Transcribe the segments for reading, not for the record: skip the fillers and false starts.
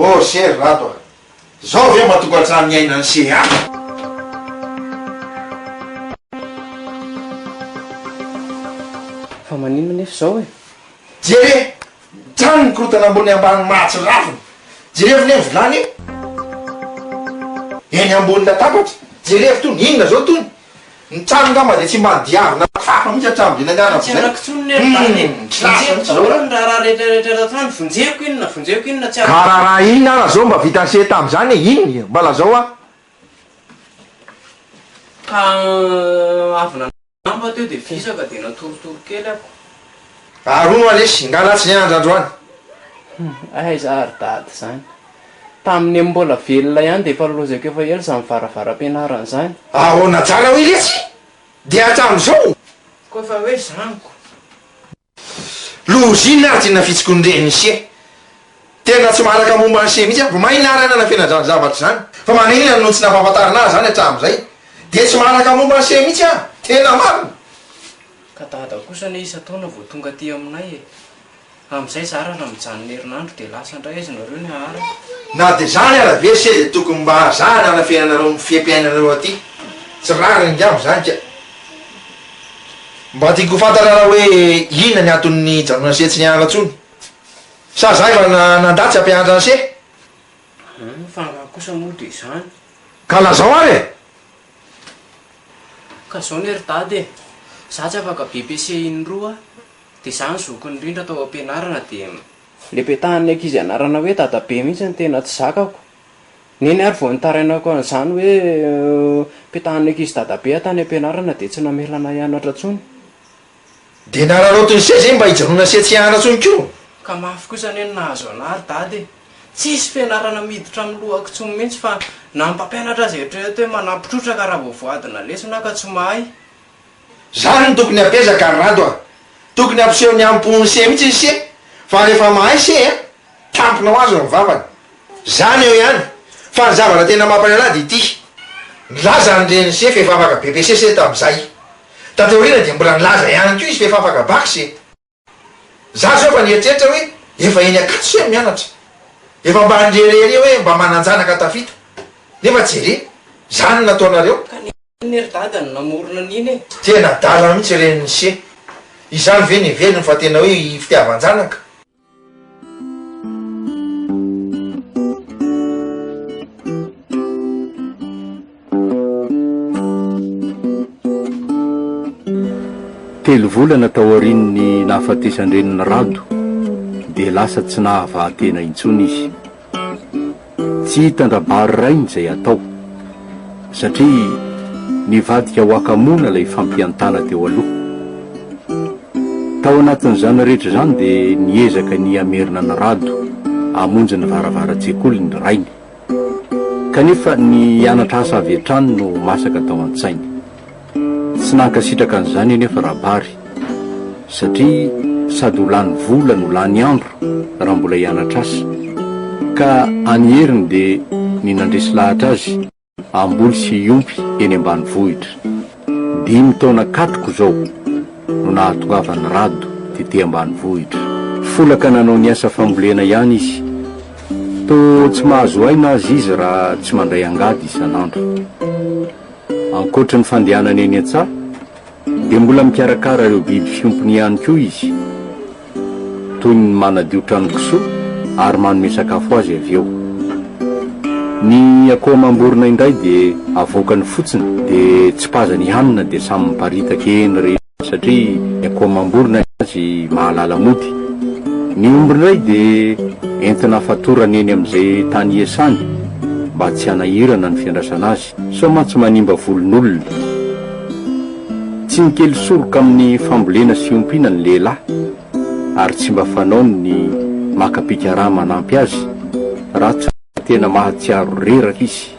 Oh, sery rato zao ve matokantrano miaina ny se a fa manino nefa zao e jere trano mikorotana ambony ambany mahatsy rafiny jerevy ny volany eny ambony latabatra jerevy tony inona zao tony ny trano ngamba de tsy mandiavina fafa mihitsy atramo de nandiana tsy arakotsony raha rehetrarehetra trano vonjeko inona tsy karaha raha inona ara zao mba vita se tam'zany e iny mbala zao a ka avina namba teo de fisaka de natorotoro kely ako arono alesy ngalatsy ny androandroany aiza ary dady zany tamin'ny mbola velona ihany de efa lozako efa elo zany varavara-pianarana zany ahoana tsara hoe lesy de atram'zao koa fa hoe zaniko lozina ary tena fitsikondreny se tena tsy maharaka momba ny se mihitsy a vo mainarana na fianazany zavatra zany fa manina no tsy nampahafantarina zany atram'zay de tsy maharaka momba ny se mihitsy a tena marina ka dada kosa ne isa taona vo tonga ty aminay e am'izay zara raha mijanony herinandro de lasa ndray aizy nareo ny ahara na de zany arave se de tokony mba zany ana fiainanareo fiampiainareo aty tsy rariny ngamo zany ka mba tiako fantarara hoe ina ny aton'ny janona se tsy nianatsony sa zay fa nandatsy ampianatra ny se fanga kosa moa de zany ka lazao ary e ka zao ny ery dady e za tsy afaka BBC indroa de za ny zoko indrindra atao ampianarana de le-petahan'ny ankizy anarana hoe dadabe mihitsy ny tena tsy zakako neny ary vo nitarainako an'izany hoe petahan'ny ankizy dadabe atany ampianarana de tsy namelana hianatra tsony de nararotony se zay mba hijanona se tsy hianatsony ko ka mafy kosa neny nahazo anary dady tsisy fianarana miditra amin'ny lohako tsony mihitsy fa nampampianatra azy eritrereto hoe manampitrotraka raha vo voadina lesona ka tsy mahay zany ny tokony apezaka ary rado a tokony ampiseho ny ampony se mihitsy izy se fa rehefa mahay se a tampona ho azo ny vavany zany eo ihany fa ny zavana tena mampalelady ity nilaza nyreny se fa efa afaka BBC se tam'izay tateorina de mbola nilaza ihany ko izy fa efa afaka baky se za zao fa nieritreritra hoe efa eny akatso se mianatra efa mba nrerery hoe mba mananjanaka tafita nefa jere zany nataonareo nery dada ny namorona an'iny e tena dala mihitsy reniny se izany ve ny velony fa tena hoe fitiavan-janaka telo volana tao arininy nahafatesandreniny rado de lasa tsy nahavahatena intsony izy tsy hitandrabary rainy zay atao satria nivadika ho akamona lay fampiantana teo aloha tao anatin'izany rehetra zany de niezaka ny amerina ny rado amonjy ny varavara-tsekoly ny rainy kanefa ny anatra asa avy hatrany no masaka tao an-tsainy tsy nankasitraka an'izany nefa rabary satria sady ho lany vola no lany andro raha mbola hianatra asa ka anyheriny de ny nandresy lahatra azy amboly sy iompy eny ambany vohitra 5 taona katoko zao no nahatongavany rado tete ambany vohitra folaka nanao ny asa fambolena ihany izy to tsy mahazo aina azy izy raha tsy mandray angady isan'andro ankoatra ny fandehanana eny an-tsaha de mbola mikarakara ireo biby fiompony ihany koa izy toy ny manadio trano kisoa ary manome sakafo azy avy eo ny akoho mamborona indray de avoakany fotsiny de tsy pazany hanina de samy miparitaka eny rehetra satria ny akoho mamborona azy mahalala mody ny omby indray de entina fatorany eny am'izay tany iasany mba tsy hanahirana ny fiandrasana azy soma tsy manimba volon'olona tsy nikely soroka amin'ny fambolena sy ompiana ny lehilahy ary tsy mba fanaony ny makapika raha manampy azy raha tsy tena mahatsiaro reraka izy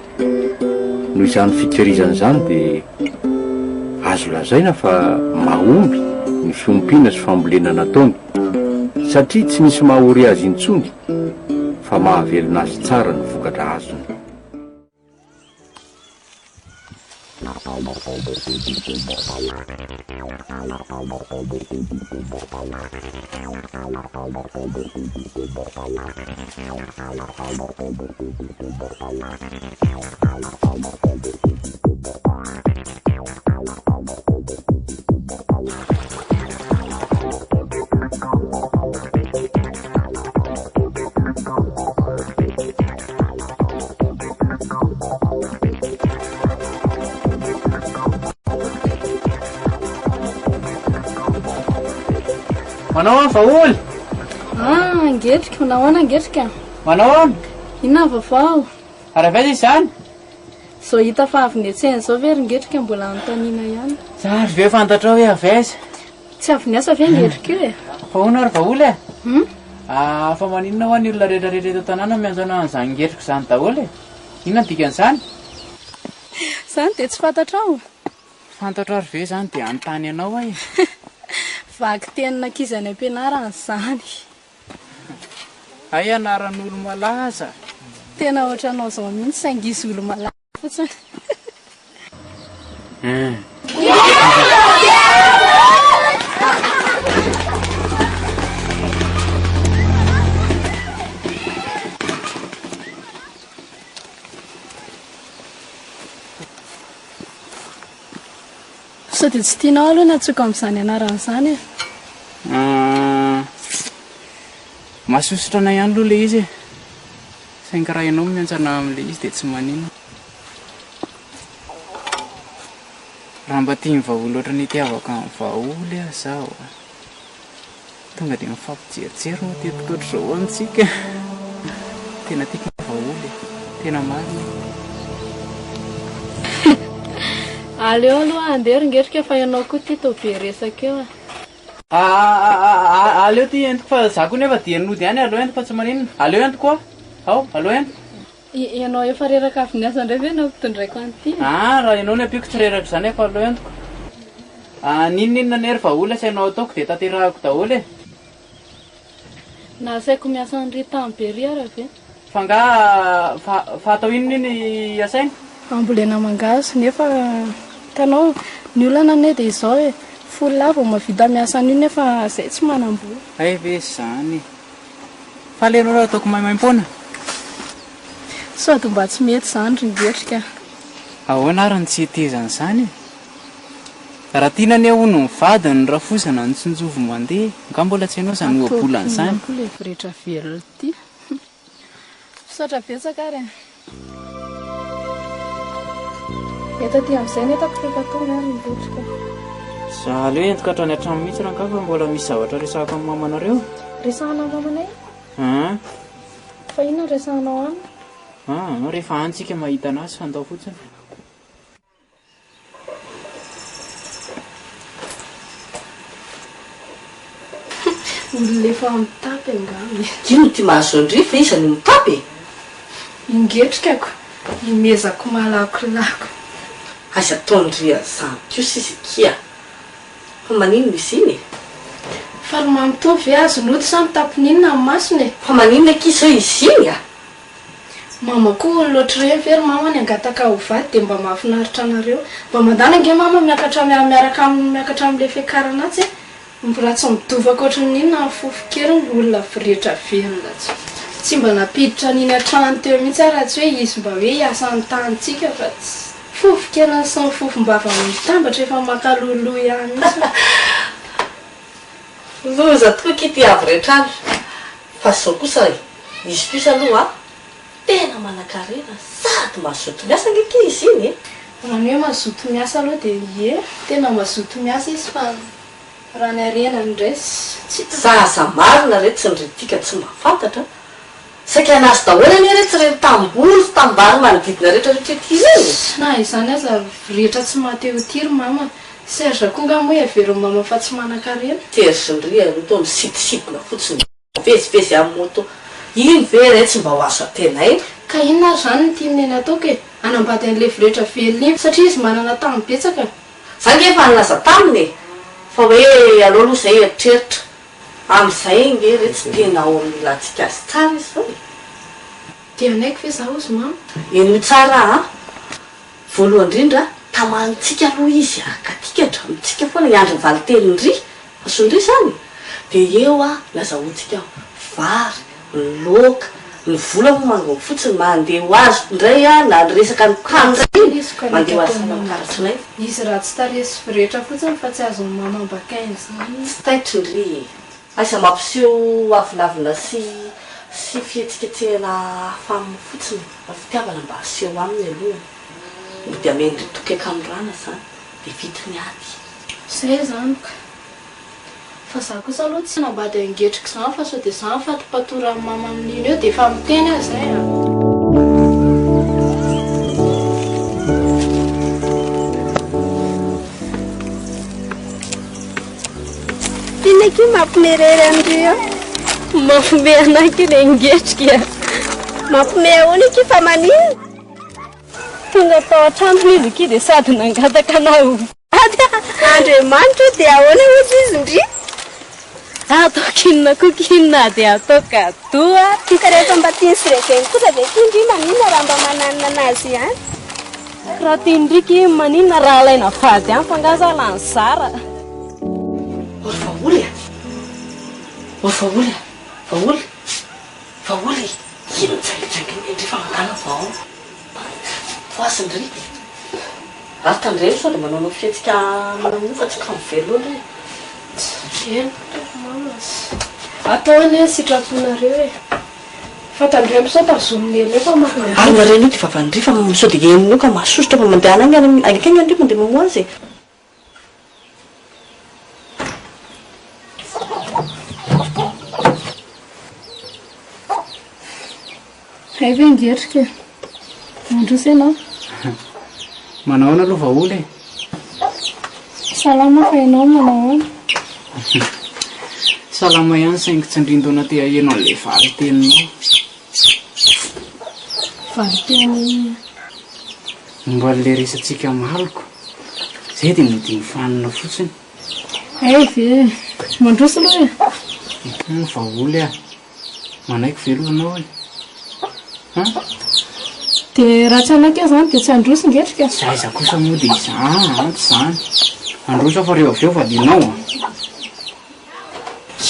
noho izany fitirizana zany de azo lazaina fa mahomby ny fiompiana sy fambolena nataony satria tsy misy mahory azy intsony fa mahavelona azy tsara ny vokatra azony Manao any vaoly? Angetrika, manao ahoana angetrika? Manao any? Inona vaovao? Ary avy aiza izany? Zao hita fa avy niantsena zao ve ry ngetrika mbola anontaniana ihany. Zary ve fantatra hoe avy aiza? Tsy avy niasa ve ngetrika io e? Fahoana ary vaoly e? Fa maninona ho any olona rehetrarehetra eto tanàna mianjona an'izany ngetriko izany daholo e? Inona dikan'izany? Zany dia tsy fantatrao. Fantatra ary ve izany dia anontany anao ahy. Vaky tenin'ankizy any am-pianarana izany. Ay anaran'olo malaza. Tena ohatranao zao mihitsy saingy izy olo malaza fotsiny. Sao dia tsy tianao aloha natsoka amin'izany anaran'izany e? Mahasosotra anay ihany aloha ilay izy e. Saingy raha ianao miantsana amin'ilay izy dia tsy manino. Raha mba tia ny vaholy ohatry ny itiavaka amin'ny vaholy aho zaho. Tonga dia mifampijerijery matetika ohatr'izao antsika. Tena tiako ny vaholy, tena marina. Aleo aloha andeha ngetrika fa ianao koa ty to be resaka eo. Aleo ty entiko fa za koa nefa dia nody ihany aleo entiko fa tsy maninona. Aleo entiko koa. Ao, aleo entiko. Ianao efa reraka avy niasa indray ve na mpitondraiko an'ity? Raha ianao ny ampiako tsy reraka izany efa aleo entiko. Ninona nery vaholy asainao ataoko dia tanterahako daholo e. Nasaiko miasa an'ry Tambery ara ve? Fa nga fa atao inona iny asaina? Ambolena mangazy nefa tanao ny olana ane dia izao e. Folo lava mavita miasa an'io nefa izay tsy manam-bola. Ay ve izany. Fa alenao raha ataoko maimaim-poana. Sady mba tsy mety izany ry ngetrika. Ahoana ary ny tsy hitezan'izany e? Raha tiana ane hono ny vadiny raha fosana ny tsinjovo mandeha, nga mbola tsy hainao izany ohabolan'izany. Ataoko ilay rehetra velona ity. Fisaotra betsaka ary. Eto ty amin'izay netako rehefa tonga ary ngetrika. Za aleo entiko hatrany hatrany mihitsy raha fa mbola misy zavatra resahako amin'ny mamanareo. Resahanao mamanay? Fa inona resahanao aminy? Rehefa antsika mahita anazy fandao fotsiny. Olona efa mitapy angamy. Ino ty mahazo andry fa izany mitapy? Ingetrikako, imezako malakolako. Aza taondry azany tio sisy kia. Fa manino misy iny? Fa ro mamitovy azo nody sa mitapy ninona amin'ny masony e. Fa manino aky izao izy iny a? Mama koa loatra hoe very mama ny angataka ho vady dia mba mahafinaritra anareo. Mba mandana ange mama miakatra amin'ilay fiakarana atsy e. Mbola tsy midovaka ohatran'inona ny fofokeriny olona rehetra velona tsy mba napiditra n'iny an-trano teo mihitsy raha tsy hoe izy mba hoe hiasa ny tanitsika fa tsy fofokeriny sy ny fofom-bava mitambatra efa makalolo ihany mihitsy. Loza tokoa kity avy rehetra any. Fa zao kosa izy kosa aloha tena manan-karena sady mazoto miasa ngeky izy iny e. Raha ny hoe mazoto miasa aloha dia tena mazoto miasa izy fa raha ny arena indray tsy zaza marina reto tsy niritika tsy mahafantatra. Saika anazy daholo anie reto tsy reny tamboly tambary manodidina rehetra rehetra ety ireny. Na izany aza rehetra tsy mateo tiry mama. Serge koa nga moa every mama fa tsy manan-karena. Terzindry aloha to misidisidina fotsiny vezivezy amin'ny moto. Iny ve re tsy mba ho azo atenay? Ka inona ary zany ny tiany eny ataoko e? Anambady an'ilay rehetra velona iny satria izy manana tany betsaka. Zany efa nilaza taminy e. Fa hoe aleo aloha izay eritreritra. Amin'izay nge re tsy tena ao amin'ny latsika azy tsara izy zao e. Dia anaiko ve zaho izy mama? Eno tsara a. Voalohany indrindra tamantsika aloha izy ka tika dramitsika foana iandro ny valitelindry asondry zany dia eo a lazahoantsika vary loka ny vola mo manga fotsiny mandeha ho azo indray a na resaka nykandray mandeha ho azy karatrinay izy raha tsy taresy firehetra fotsiny fa tsy azony mamambakainy zany tsy taitryndry aisa mampiseho avilavina sy fihetsiketsehana faminy fotsiny fitiavana mba aseho aminy alohany dia mendry tokeka amin'ny rana zany dia vitiny ady zay zany ka fa za kosa aloha tsy nambady angetrika zany fa sao dia zany fatipatora amin'ny mama amin'iny eo dia efa miteny azy zay a Inaky mampimerery andrio mampime anaky le ngetrika mampime ahoana iky fa manino tonga tao an-trano izy ky dia sady nangataka anao Andriamanitra dia ahoana ozy izy ndry atao kinina kokinina dia atao kadoa ka rehefa mba tiany sy reveny kosa dia tindry maninona raha mba mananina anazy ihany raha tiandriky maninona raha alaina vady any fangaza lany zara vaoly ino tsaingitsainginy ndry famagana vao voasindry raha tandreny sao dia manao fihetsika manao fa tsy ka mivelo ndry ataony sitraponareo e fa tandremo sao tazominy ely efa mahany ary nareny io dia vavandry fa sao dia eniny io ka masosotra fa mandeha anany agakany andrio mandeha mamoa azy hay ve ngetrika mandrosa ianao manaona aloha vaoly e salama fa ianao manao ana salama ihany saingy tsy indrindona te aheno an'ilay variteninao variteny mba le resantsika maliko zay dia mety mifanina fotsiny ay ve mandrosa aloha e vaoly a manaiky veloanao e dia raha tsy anakeo zany dia tsy androso ngetrika zay za kosa moa dia izanty zany androsa fa reo avy eo vadinao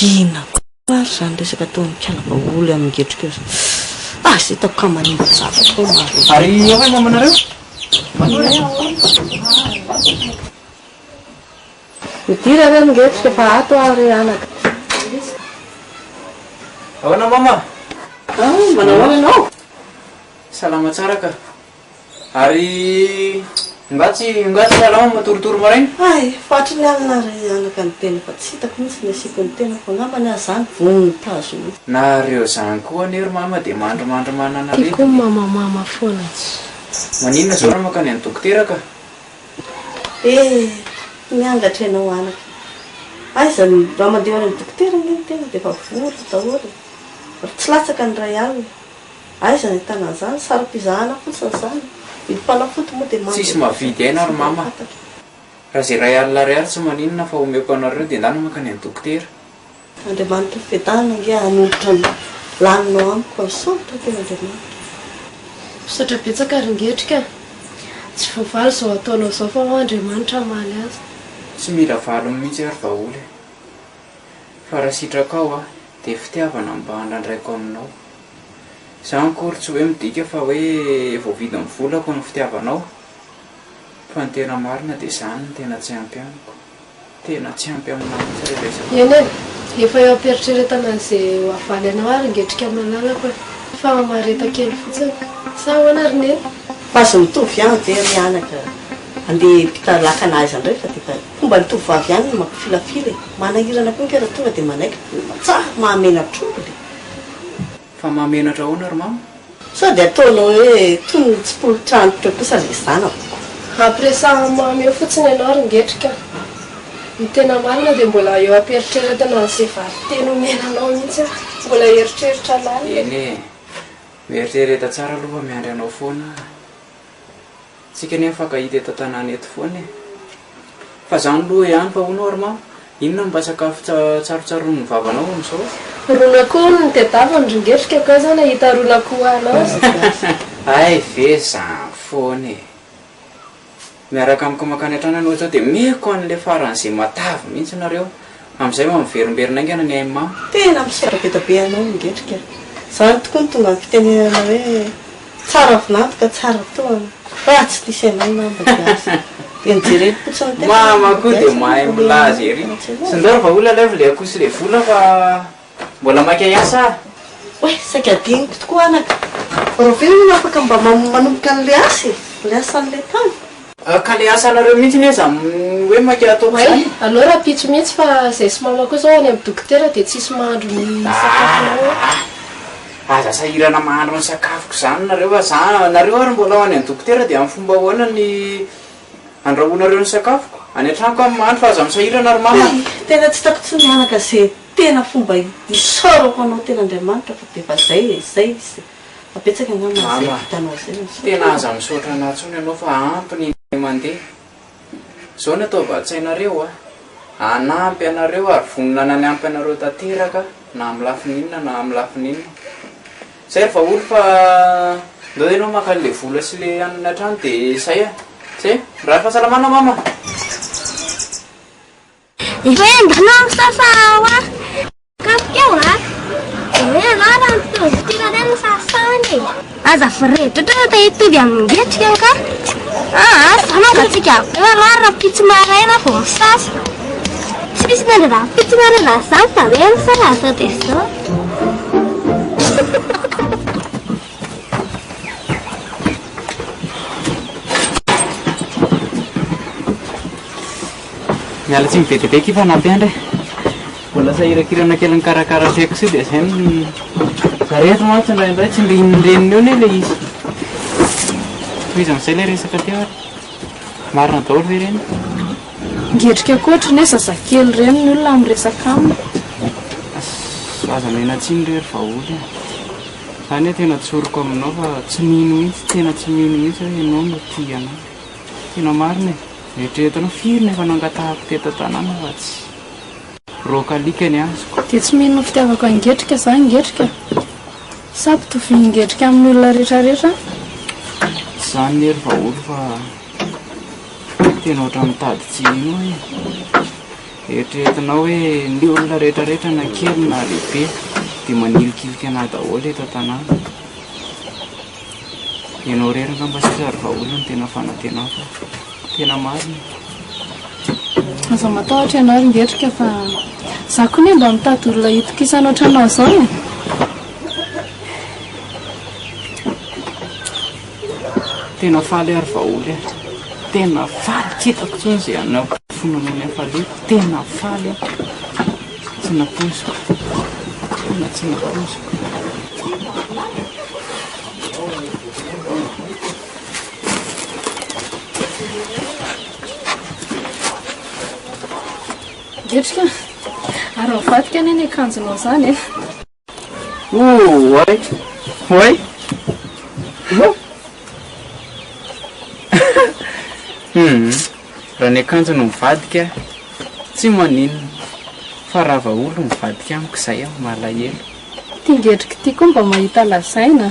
ina maro zany resaka ataonykala vaoly amin'ny ngetrika eo zany zay taoko ka manimba zavatra maro ary eo ay mamanareo midira reo ngetrika fa ato ary anaka ahoana mama manao anao salama tsara ka ary ngatsy salama matorotoro marainy ay fatry ny alina ray anaka ny tena fa tsy hitako mihitsy ny asiako ny tena fa ngambany azy zany voniny tazo mihitsy nareo zany koa anery mama dia mandromandro manana ty koa rety mamamama foana tsy maninona zao raha makany any dokotera ka miangatra ianao anaka aiza raha mandeha any dokotera ngeny tena dia efa vory daholo tsy latsaka ny ray alina aiza ny tana zany saram-pizahana fotsiny zany vidy mpanafoty moa dia tsisy mavidy aina ary mama raha zay ray alina ray ary tsy maninona fa omeko anareo dia ndana makany any dokotera Andriamanitra fedana nge hanombotra ny laninao amiko asaotra tena Andriamanitra misaotra betsaka ary ngetrika tsy voavaly zao ataonao zao fa ho Andriamanitra maly azy tsy mila valony mihitsy ary vaoly fa raha sitraka ao a dia fitiavana mba handraindraiko aminao zany kory tsy hoe midika fa hoe voavidy ny volako ny fitiavanao fa ny tena marina dia zany ny tena tsy ampy amiko tena tsy ampy aminahitsy reheresaka eny e efa eo ampieritrretana an'izay ho avaly anao ary ngetrika malalako fa mareta kely fotsiny sa hoana ary neny fa azo mitovy ihany ve ry anaka andeha mpitalaka anazy andray fa dia fomba nitovy vavy ihany no mampifilafila manahirana koa nkeraha tonga dia manaiky tsara mahamena trombony fa mahamenatra ahoana ary mama sao dia ataonao hoe toy ny tsy politranotra kosa le zanako ampiresahany eo fotsiny ianao ary ngetrika ny tena marina dia mbola eo ampieritrretana an'izay variteny omenanao mihitsy mbola eritreritra lany eny e mieritrereta tsara aloha fa miandry anao foana tsika nefa fakahita eto tanàna eto foana e fa zany loha ihany fa honao ary mama inona mba sakafo tsarotsarony vavanao am'izao ronako ny tedavany rongetrika koa zany ahita ronako anao ay ve zany foana e miaraka amiko makany an-trano anao zao dia meko an'ilay faran'izay matavy mihitsy nareo amin'izay mamiverimberinay ngana ny aimama tena misaraka be anao ngetrika zany tokoa ny tonga ny fitenenana hoe tsara vinavika tsara toana fa tsy disy anao nambadiasa dia nijereny fotsiny tena mama koa dia mahay milaza ery syndora va olona leva le akosy le vola fa mbola maika hiasa hoe saika diniko tokoa anaka roveno afaka mba manomboka an'le asy le asan'le tany ka le asa anareo mihitsy ny za hoe maika ataoko zany alao raha pitso mihitsy fa zay sy mama koa zao any amin'ny dokotera dia tsisy mahandro ny sakafonao aza sahirana mahandro ny sakafoko zany nareo za nareo ary mbola ho any any dokotera dia amin'ny fomba hoana ny andrahoanareo ny sakafoko any an-tranoko amin'ny mahandro fa aza misahirana ary mama tena tsy tako tsy mianaka zay tena fomba isorako anao tena andriamanitra fa dia fa zay izy apetsaka anamazay hitanao zay tena aza misaotra anatsony ianao fa ampiny mandeha zao ny atao vatsainareo anampy anareo ary voninana ny ampy anareo tanteraka na amin'ny lafininna na amin'ny lafininna zay rehefa olo fa ndao ianao maka an'le vola sy le anina an-trano dia zay zay raha fahasalamana mama ivendanao sasawa kapkeo raha tirareny sasany aza firedratra ta hitovy amin'ny ngetrika ka zanaongatsika raha pitso maraina vo misasa tsy misy nandre raha pitso maraina zany fa reny sa raha zao dia zao miala tsy mivedebeky fa nampiandre mbola sahirakirana kely ny karakara seko sy dia zay ny zareto mantsy indraindray tsy ndreniny eo ne le izy izy amin'izay le resaka teo ary marina daholo ve reny ngetrika koatra ny zazakely reny ny olona miresaka aminy aza menatsiny rery va olo zany hoe tena tsoroko aminao fa tsy mino mihitsy tena tsy mino mihitsy hoe ianao no tianao tena marina e eritreretanao firina efa nangatahako teto tanàna fa tsy rokalika ny azoko dia tsy mino fitiavako angetrika zany ngetrika sady toviany ngetrika amin'ny olona rehetrarehetra zany ery va olo fa tena ohatra mitady tsy ino hoe eritreretanao hoe ny olona rehetrarehetra na kely na lehibe dia manilikilika anah daholo eto tanàna ianao rery ngamba sisary va olony tena fanatenao fa tena marina aza matahotra ianao ary ngetrika fa za koa ny mba mitady olona hitokisana ohatranao zao e tena faly ary va olo tena faly kitako tsony zay anao fonanao ny afale tena faly tsy napoziko tena tsy napoziko ngetrika ary mivadika ny akanjonao zany e oay oay raha ny akanjo no mivadika tsy maninona fa raha va olo mivadika amiko izay aho malahelo tia ngetrika tia koa mba mahita lazaina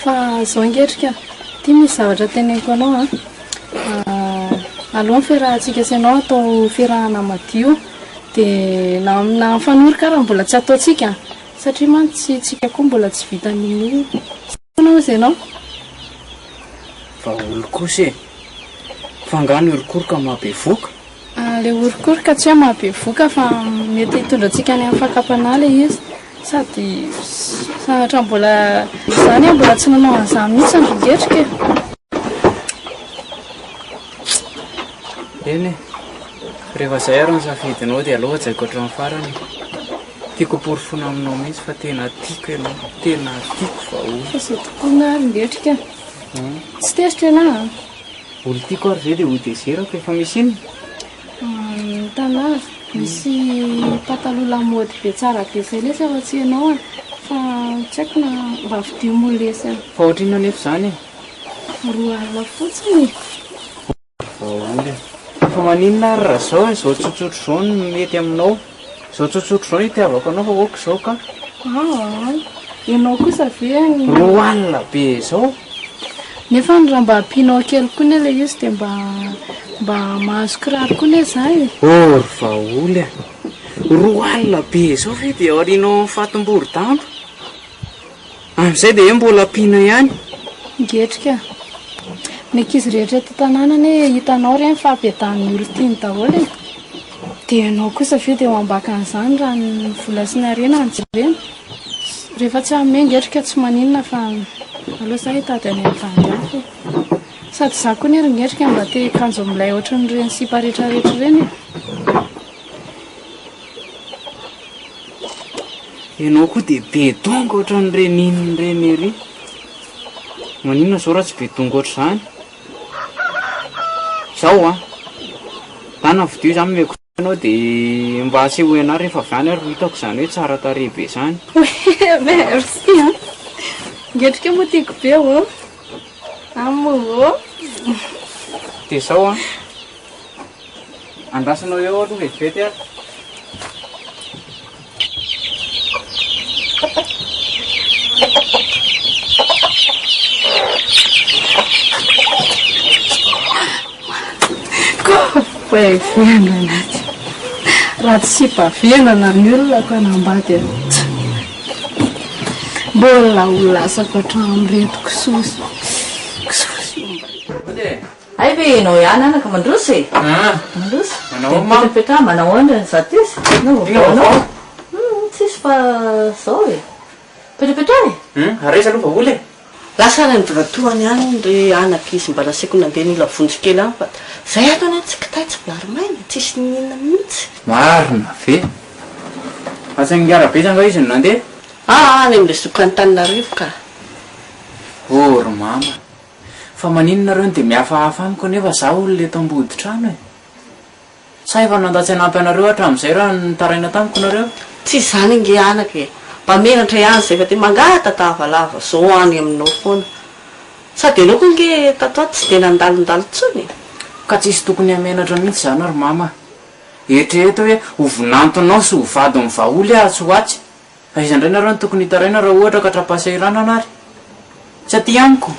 fa zao ngetrika tia misy zavatra teneniko anao aloha ny fiarahantsika sy anao atao fiarahana madio dia na fanoroka raha mbola tsy ataontsika satria mantsy tsika koa mbola tsy vita amin'io anao zay anao va olo kosa e fangano orokoroka mahabevoka le orokoroka tsy hoe mahabevoka fa mety hitondratsika ny amin'ny fakapana le izy sady sanatra mbola zany mbola tsy nanao an'izany mihitsy androngetrika eny e rehefa zay ary ny safidinao dia aloha jaiko hatrany farany tiako porofona aminao mihitsy fa tena tiako ianao tena tiako va olo fa zao tokoana ary ngetrika tsy tezitra ianao olo tiako ary zay dia ho dezerako efa misy iny tanazy misy pataloha lamody be tsara be zay lesy afa tsy ianao a fa tsy haiko na mba vidio lesy a fa ohatrina nefa zany e roa alina fotsiny va olo fa maninona ary raha zao e zao tsotsotro zao no mety aminao zao tsotsotro zao itiavako anao fa oako zao ka ianao kosa ve roa alina be zao nefa ny raha mba ampianao kely koa ny ilay izy dia mba mahazo kiraro koa ny zay. Ory vaoly a, roa alina be zao ve dia aorianao fatim-boro-damba amin'izay dia mbola ampiana ihany. Ngetrika ny ankizy rehetra ty tanànany hitanao reny fa ampiadan'ny olo tiany daholo e, dia ianao kosa ve dia ho ambaka an'izany raha ny vola sy ny harena ny jerena. Rehefa tsy ame ngetrika tsy maninona fa aloha zay hitady any amin'ny vandiafy sady za koa nery ngetrika mba te kanjo amilay ohatry ny reny sipa rehetrarehetra reny e. Ianao koa dia be donga ohatry ny renininy reny ery. Maninona zao raha tsy be donga ohatr' izany. Zao a tana vidio izany meko anao dia mba aseho ana rehefa avy any ary ho hitako izany hoe tsara tarehy be izany. Merci a, ngetrika moa tiako be o amo. Dia zao a andrasanao eo aloha vetivety a. Koa fiainana raha tsy bavenana ny olona ko anambady mbola ho lasako hatramin'ireto kisozy. Ay ve ianao ihany anaka mandroso e? Mandroso? Mipetrapetra manao andra ny zaty izy? Nanao? Tsisy fa zao e. Petrapetra e? Aresa aloha vaoly e. Lasa ny varatoany ihany re anaka izy mba nasiako nandeha nila vonjy kely any fa zay ataony tsy kitay tsy bilary-maina tsisy ninona mihitsy. Marina ve? Atsangiara-be zanga izy no nandeha? Any amin'ilay zokan'Antananarivo ka. Ory mama, fa maninona reo dia mihafahafa amiko nefa zaho olona eto ambodi-trano e. Sa efa nandatsy anampy anareo hatramin'izay raha nitaraina tamiko nareo? Tsy izany nge anaka e. Mba menatra ihany zay fa dia mangata tavalava zao any aminao foana. Sady ianao koa nge tatoato tsy dia nandalondalo tsony. Ka tsisy tokony hamenatra mihitsy izany ary mama. Eritrereto hoe hovinantonao sy hovady ny vaholy atsy ho atsy. Fa izy indray nareo no tokony hitaraina raha ohatra ka trapasahirana anary. Tsy aty amiko.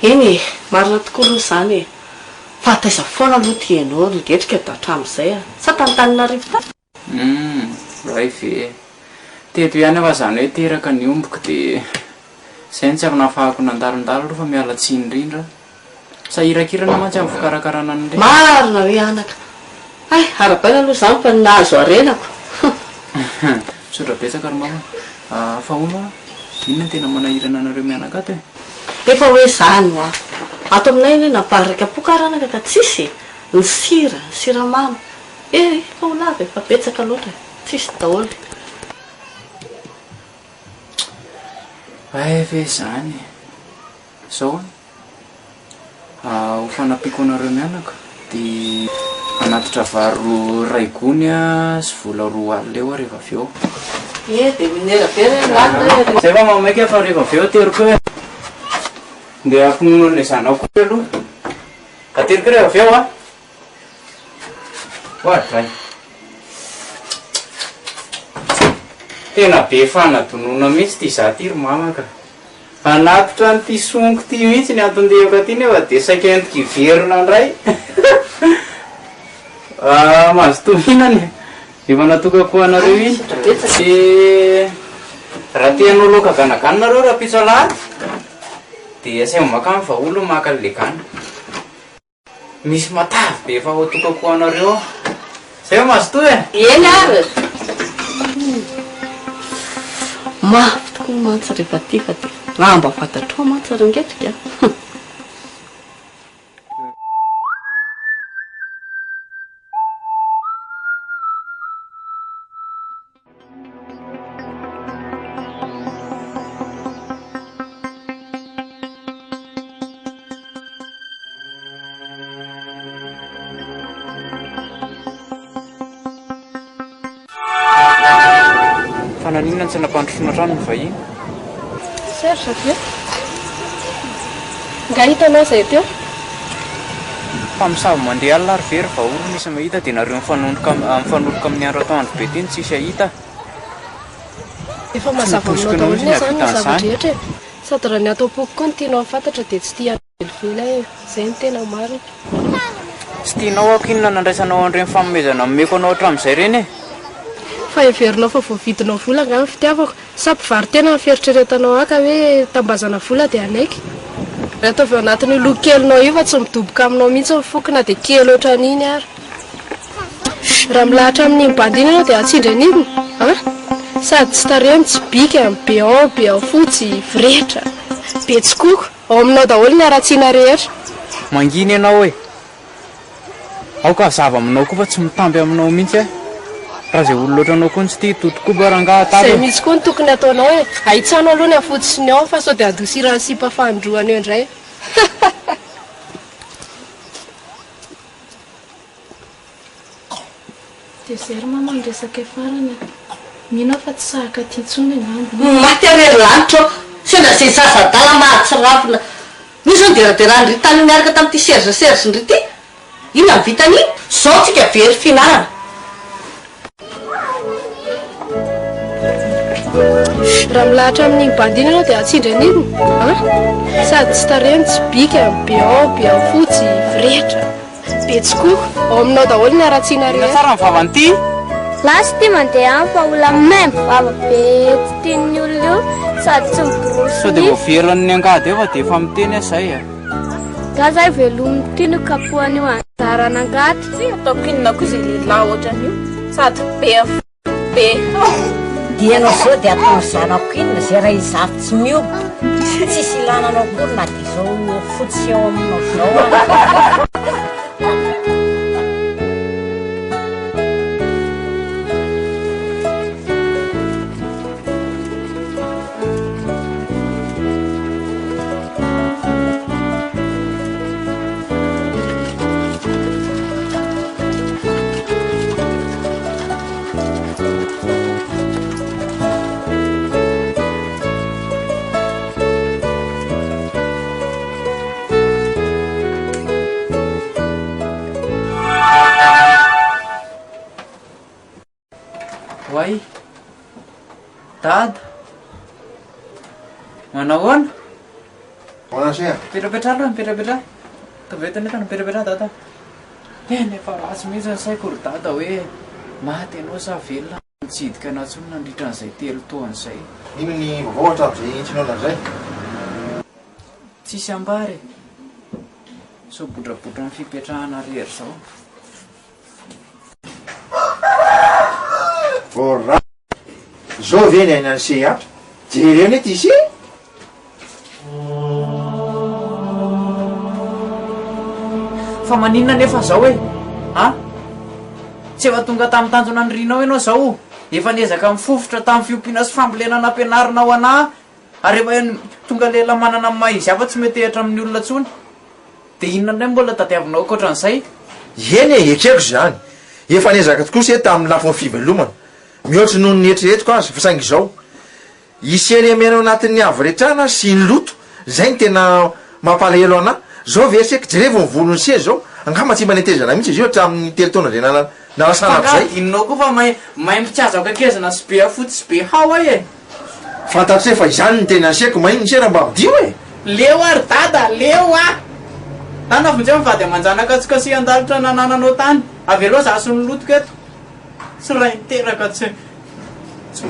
Eny e, marina tokoa aloha izany e. Fa taiza foana aloha ty ianao ngetrika da hatramin'izay a. Sa tan'Antananarivo tany? Ray ve. Teto ihany afa izany hoe teraka ny omboko dia izay ny tsy avy nahafahako nandalondalo aloha fa miala tsiny indrindra. Sahirakirana mantsy amin'ny fikarakarana an'ireny. Marina hoe anaka. Ay, arabaina aloha izany fa nahazo arenako. Misaotra betsaka ary mama. Fa ono a, inona ny tena manahirana anareo mianakato e? Efa hoe izany ho a. Ato aminay hoe naparika pokaranaka ka tsisy ny sira, siramamy. Efa ho lava efa betsaka loatra tsisy daholo. Ay ve izany. Zao ho fanampiako anareo mianaka dia anatitra varo ray gony a sy vola roa alina eo rehefa avy eo. Dia minera be re Zay fa mamaika fa rehefa avy eo ateriko hoe dia akonono an'ilay zanako koa aloha. Ateriko rehefa avy eo a. Ohatray. Tena be fanadonona mihitsy ty zaty ry mama ka. Anatitra n'ity soniko ty mihitsy ny antondehako aty nefa dia saika entiko hiverina indray. Mahazo tohinany efa natokako anareo iny. Dia raha tianao loka ganaganareo raha pitso alahady dia asay makany fa olo maka an'ilay gana. Misy matavy be efa atokako anareo. Zay mahazo toy e? Eny ary. Mafy tokoa mantsy rehefa ty fa dia raha mba fantatrao mantsy ary ngetrika. Fananinona tsy napandrosona trano ny vahiny? Serge ve? Nga hitanao izay teo? Mpamosavy mandeha alina ary very vahory misy mahita dia nareo mifanoloka amin'ny andro atoandro be ty ny tsisy ahita. Efa mazava aminao daholo ny izany ny zavatra rehetra e. Sady raha ny atao poky koa ny tianao fantatra dia tsy tia velively zay ny tena marina. Tsy tianao akinona nandraisanao an'ireny fanomezana meko anao hatramin'izay ireny e? Fa heverinao fa voavidinao vola nga ny fitiavako sa mpivary tena ny fieritreretanao aka hoe tambazana vola dia anaiky. Raha ataovy ao anatin'ny loha kelinao io fa tsy midoboka aminao mihitsy mifokona dia kely ohatran'iny ary. Raha milahatra amin'ny bandina ianao dia atsindry an'iny sady tsy taremy tsy bika be ao fotsy viretra be tsikoko ao aminao daholo ny aratsiana rehetra. Manginy ianao e, aoka zava aminao koa fa tsy mitamby aminao mihitsy e. Raha izay olo loatra anao koa ny tsy tia totokoba rangahatavy. Izay misy koa ny tokony ataonao hoe ahitsano aloha ny afotsiny ao fa sao dia adosirany sipa fandroany eo indray. Dia zery mama miresaka farany mino fa tsy sahaka ty tsony angamba. Maty arery lanitra sendra zay zaza-dala mahatsirafina. Misy ny deraderany ry tany miaraka tamin'ity serge ndry ty. Ina vitany zao tsika very finanana. Raha milahatra amin'ny bandina ianao dia atsindry an'iny sady tsy taremy tsy bika be ao fotsy viretra be tsikoko ao aminao daholo ny aratsiana rehetra. Tsara ny vavan'ity lasy ty mandeha any fa ola maimbo vava be tsy tian'ny olona io sady tsy miborosy sao dia voaveran'ny angady eo fa dia efa miteny zay a. ga zay velomin'ny tino kapohany io anjarana angady Tsy ataoko inona koa izay lehilahy ohatran'io sady be dia anao zao dia atao zanako inona zay raha izafy tsy miobo tsisy ilananao kory na dia zao fotsy ao aminao zao Wai, dad, manahoana? Manasea? Petrapetra aloha, petrapetra. Tavetana etana petrapetra dada. Nefa ratsy mihitsy ny saiko ry dada hoe maty ianao sa velona mitsidika anatsony nandritra an'izay telo taona izay. Ino ny vaovao hatramin'izay intsinao an'izay? Tsisy ambary. So bodrabotra ny fipetrahana rehery zao. Ora zao ve ny ainany se atra jereny ty se Fa maninona nefa zao e? Tsy efa tonga tamin'ny tanjona nrinao ianao zao. Efa niezaka mifofotra tamin'ny fiompiana sy fambolenana ampianarina ao anahy. Ary efa tonga lela manana amin'ny maha izy hafa tsy metehitra amin'ny olona tsony. Dia inona indray mbola tadiavinao ankoatran'izay? eny e etreko zany efa niezaka tokoa se tamin'ny lafiny fivelomana mihoatry noho ny eritreretiko azy fa saingy zao iseny amianao anatin'ny avoretrana sy ny loto zay ny tena mampalahelo anahy zao veseky jerevo ny volony se zao angamba tsy mba netezana mihitsy izy io hatramin'ny telo taona zay nalasanako zay inonao koa fa mahay mipitsazaka akezana sy be afoty sy be hao ay e. fantatro se fa izany ny tena seko mainy se raha mba midio e Leo ary dada, leo ah! Tana vonjeo mivady amanjanaka tsikasy andalitra nanananao tany. Avelo zaso ny lotok eto. Tsy ray niteraka tsy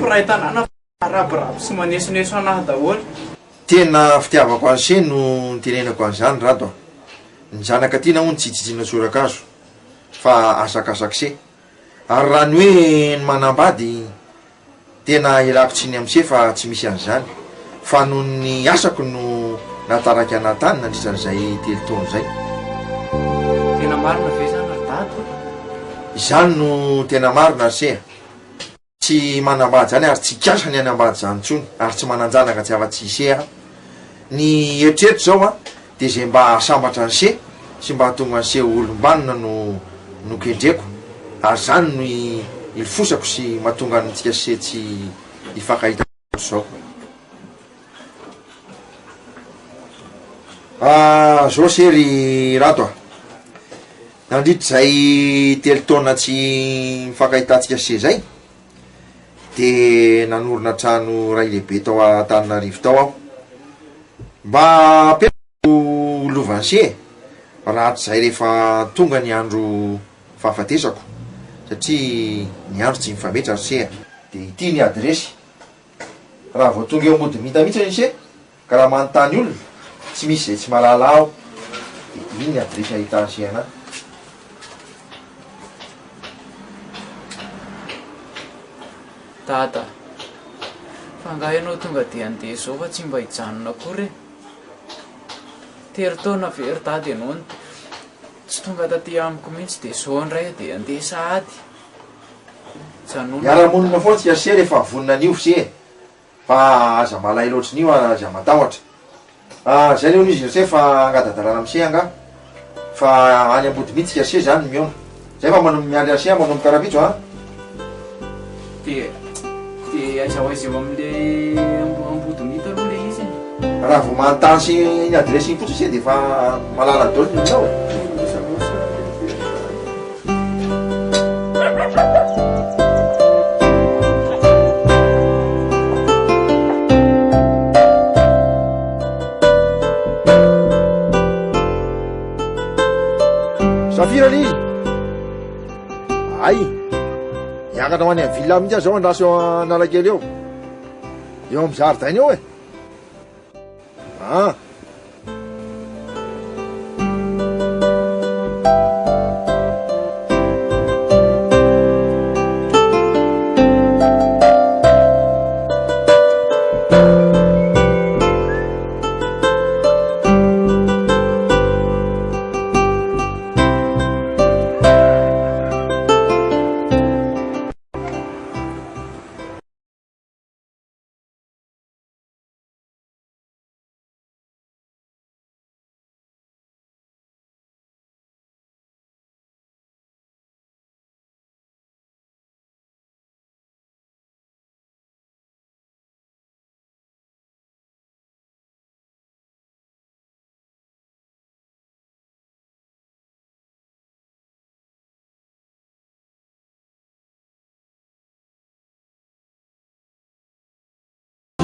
piray tanàna raborabo sy manesoneso anahy daholo. tena fitiavako azy se no nitenenako an'izany rato ny zanaka ty na ho ny tsitsitsina tsorakazo fa asakasaky se ary raha ny hoe ny manambady tena ilako tsy ny amse fa tsy misy an'izany fa noho ny asako no nataraky anatany nandritran'izay telo taona zay Tena marina ve zany ary dada? izany no tena marina se tsy manambady zany ary tsy kiasa ny anambady zany tsony ary tsy mananjanaka tsy afa-tsy ise ny eritreritro zao a de zay mba sambatra ny se sy mba tonga an'se olombanina no kendreko ary zany no ilfosako sy mahatonga nytsika se tsy ifankahita zao zao sery rato a nandritra zay telo taona tsy mifankahitantsika se zay de nanorona trano ray lehibe tao Antananarivo tao aho mba apetrako lovany se rahaty zay rehefa tonga ny andro fahafatesako satria ny andro tsy mifametra se de ity ny adresy raha vao tonga eo ambody mita mihitsy ny se ka raha manontany olona tsy misy zay tsy malala aho de iny ny adresy ahitany se ana Tata, fa nga ianao tonga dia andeha zao fa tsy mba hijanona akory tery taona very tady ianao tsy tonga taty amiko mihitsy dia zao ndray dia andeha sahady miara-monina foana tsy ase rehefa vonina an'io se fa aza malay loatry n'io aza matahotra zay leo izy se fa angadadalana amse anga fa any ambody mihitsy tsy ase zany miona zay fa manao mialy ase manao mikarapitso a de aiza ho aiza eo amin'le ambody mita aloha le izy raha vao manontany sy ny adresy iny fotsy se de fa malala daoly nao safira l'izy ay miakatra ho any amin'ny villa mihitsy zao andraso eo analakely eo amin'ny zaridaina eo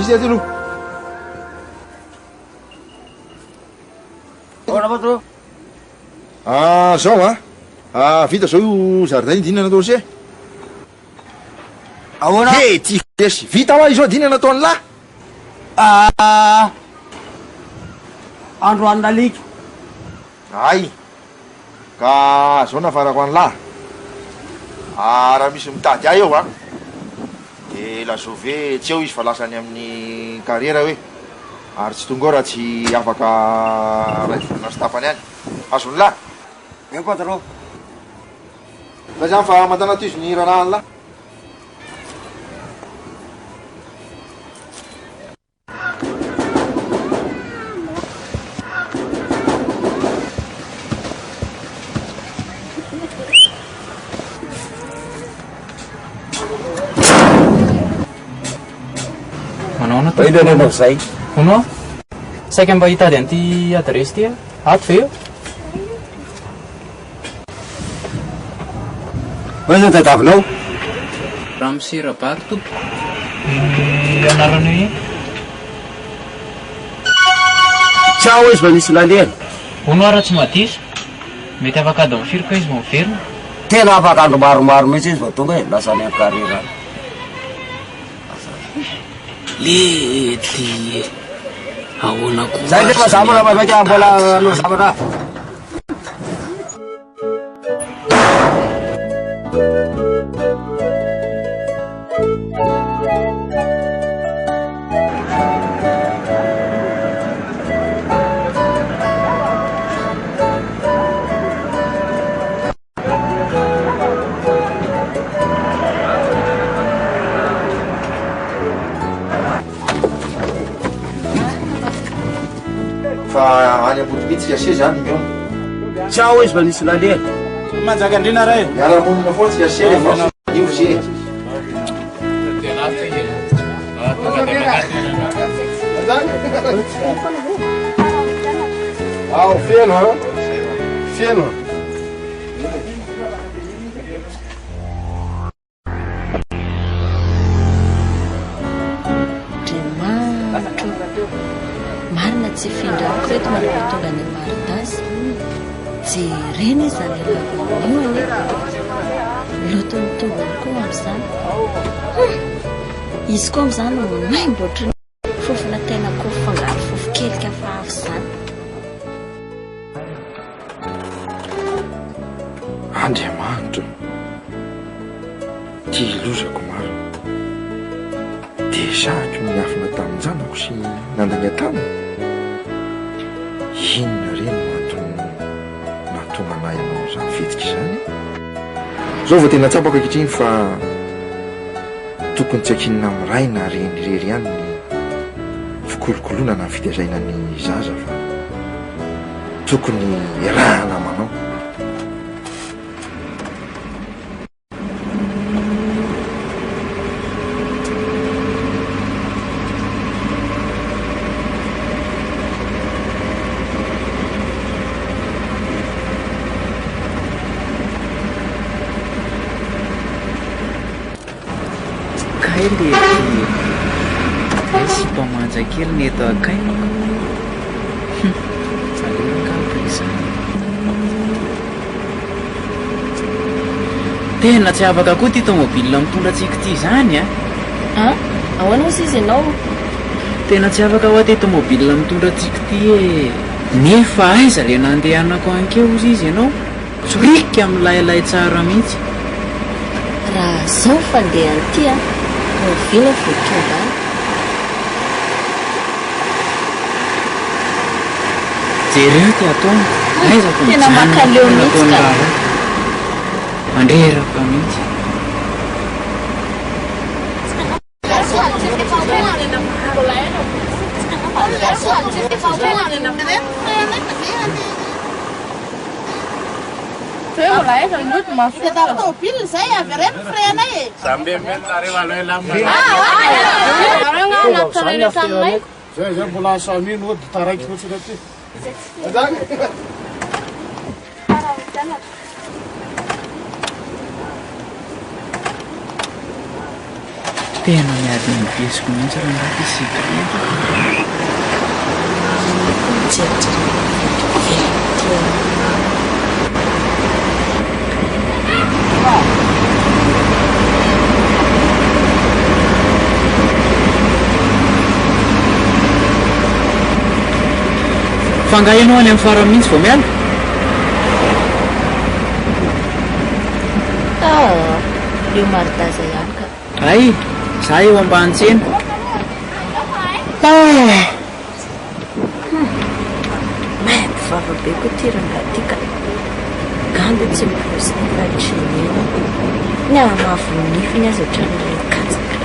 izy aty aloha zao vita zao io zaridaina dinana natao se e ty esy vita hoa izy ao dinana nataony lahy andro an'lalika ay ka zao nafarako any lahy raha misy mitady ahy eo de lazove tsy eo izy fa lasany amin'ny carriera hoe ary tsy tonga ao raha tsy afaka ray vonina stafany any azony lahy patron fa zany fa mandana to izy ny raharaha lahy Manao zay honao saika mba hitady an'ity adresy ty ato ve eo oe tadavinao raha miserabaky tompo anarana io tsao izy fa nisy lalena honao raha tsy madiso mety afaka ady mifirika izy maverina tena afaka andro maromaro mihitsy izy va tonga e lasa ny carriera lety ahoana koa zay lefa zamana mavaika mbola anao zamana fa any ambody mihitsy ase zany miona tsao izy fa nisy lalena manjaka andrina ray miara-monina foana tsy ase rehefa io se feno feno marina tsy findrako reto malatonga ny maridazy jereny izany elavanioany lotony tongony koa amin'izany izy koa amin'izany no maimboatra fofona tena koa fangaro fofokelika fahavy izany Andriamanitra tia ilozako maro dia sahako miafina tamin'izanako sy nandany an-tany inona reny mahatonga anay ianao izany fetsika izany zao vao tena tsapako ankehitriny fa tokony tsy akinona miray na renirery ihany ny fikolokoloana na fitazaina ny zaza fa tokony irahana manao Sy mpamanja kely ny eto akainy tena tsy afaka koa ty tomobile mitondra tsika ty zany ahoana ozy izy ianao tena tsy afaka ho ty tomobile mitondra tsika ty e nefa aiza le nandehanako ankeo ozy izy ianao sorika milailay tsara mihitsy raha zao fandehany ty a vina votonga jereo ty ataony aizako tena makaleo mihitsy ka mandreraka mihitsy Zay mbola samino dia taraiky fotsiny aty. tena miady mibesiko mihitsy raha ndaty isika fangahinao any amin'ny fara mihitsy vao miala io maridaza ihany ka ay za eo ambany-tsena maimbo vavabe koa ty rangatika gamby tsy miposiny faritrinena ny amavonifiny azy ohatran'ilay katsaka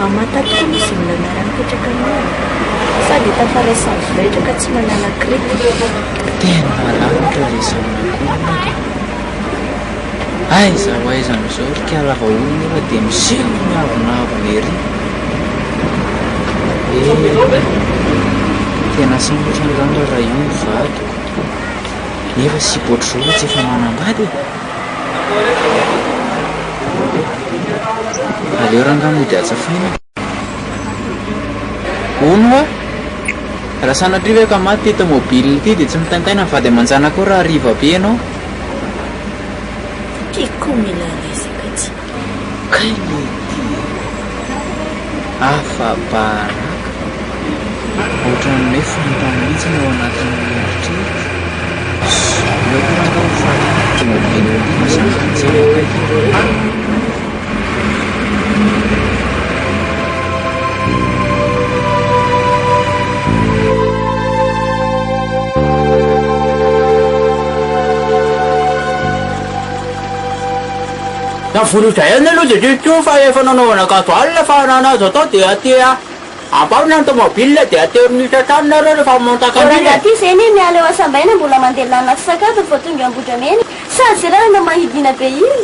amatatokoa misy mila miara-mipetraka amina sady tafaraisan'ny voretraka tsy manana krity tena lavitra resan'akoronaka aiza ho aiza am'izao rikalava olona fa dia miselo miavonavona ery tena sambotrangandra raha io mivadiko nefa sy boatr'zao tsy efa manambady aleo rangamody atsafaina ono a raha sanatria hoe ka maty ty tomobile ity dia tsy mitantaina mivady amanjana koa raha riva be ianao tiako mila resaka tsy kailety afabaraka ohatran'ny hoe fantany mihitsy ny ao anatin'ny eritreritra lokoranga tomobile ity masanantsika Navolotra eny aloha dia tio fa efa nanaovana gasoil fa nanazo atao dia aty amparona ny tomobile dia aterinitra trano nareo rehefa montaka ty zany miala eo asambaina mbola mandelana sakafo fa tonga ambotrameny sady zay raha na mahidina be iny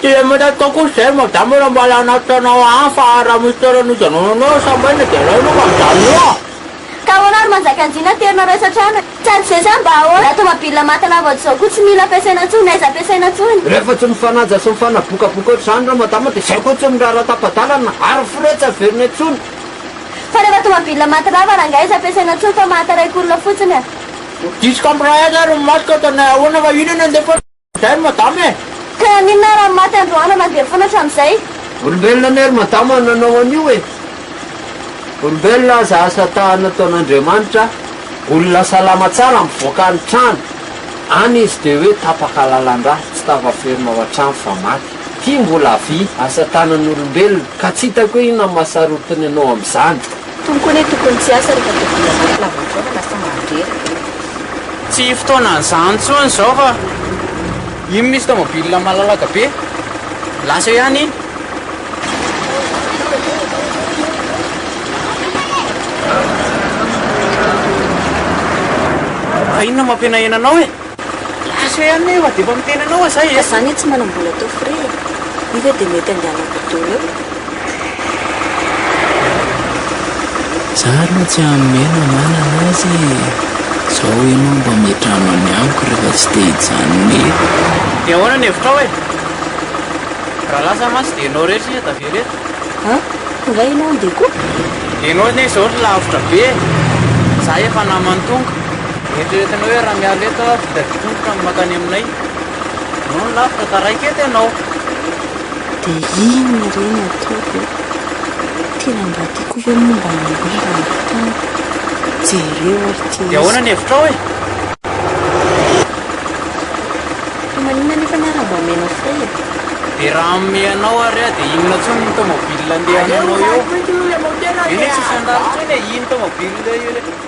dia matatao koa zay madamo raha mbola anatinao any fa raha misy toeran'izanonao sambaina dia raha no manjanona ka hoanary manjakanjina terina resatrana tsady zay zany mba ahoana tomobile matalava zao koa tsy mila ampiasaina ntsony aiza ampiasaina ntsony rehefa tsy mifanaja sy mifanabokaboka ohatr'izany raha madama dia zay koa tsy mirara tapadalana ary firetsa verina ntsony fa rehefa tomabila matirava rangahy izy ampiasaina tsoa fa mataraiky olona fotsiny a diska amiraha zary maska tana ahoana fa inona ndefa zay madama e ka ninona raha maty androana mandeha foana hatramin'izay olombelona nery madama nanao an'io e olombelona za asa tahana ataon'andriamanitra olona salama tsara mivoaka ny trano any izy dia hoe tapaka lalan-draha tsy tafaferina ao an-trano fa maty ty mbola vy asa tanan'olombelona ka tsy hitako hoe inona mahasarotiny anao amin'izany tonkony hoe tokony tsy asa rehefa tobolanaty lavantrona lasa mandrera tsy fotoanan'izany tsony zao fa ino misy tomobila malalaka be lasa ihany iny inona mampianahenanao e lasa ihany efa dia efa mitenanao zay e zany hoe tsy manambola tao fre ive dia mety andehanakotolo eo za aloha tsy amena manana azy zao ianao mba metrano any amiko rehefa tsy te hijanony dia ahoana ny hevitrao e raha lasa masy dia ianao rehetra sy atavy rehetra nga ianao andeha koa ianao ne zao ny lavitra be za efa namany tonga eritreretina hoe raha miala eto fitaditongotra makany aminay no ny lavitra taraiky eto ianao dia inona reny ataoko tena mba tiako ve momba nyrahantany jereo ary ty dia ahoana ny hevitrao e manina nefa naramba menao fray e dia raha meanao ary a dia inona tsony ny tomobila andehananao eo iny tsisy andalo tsony e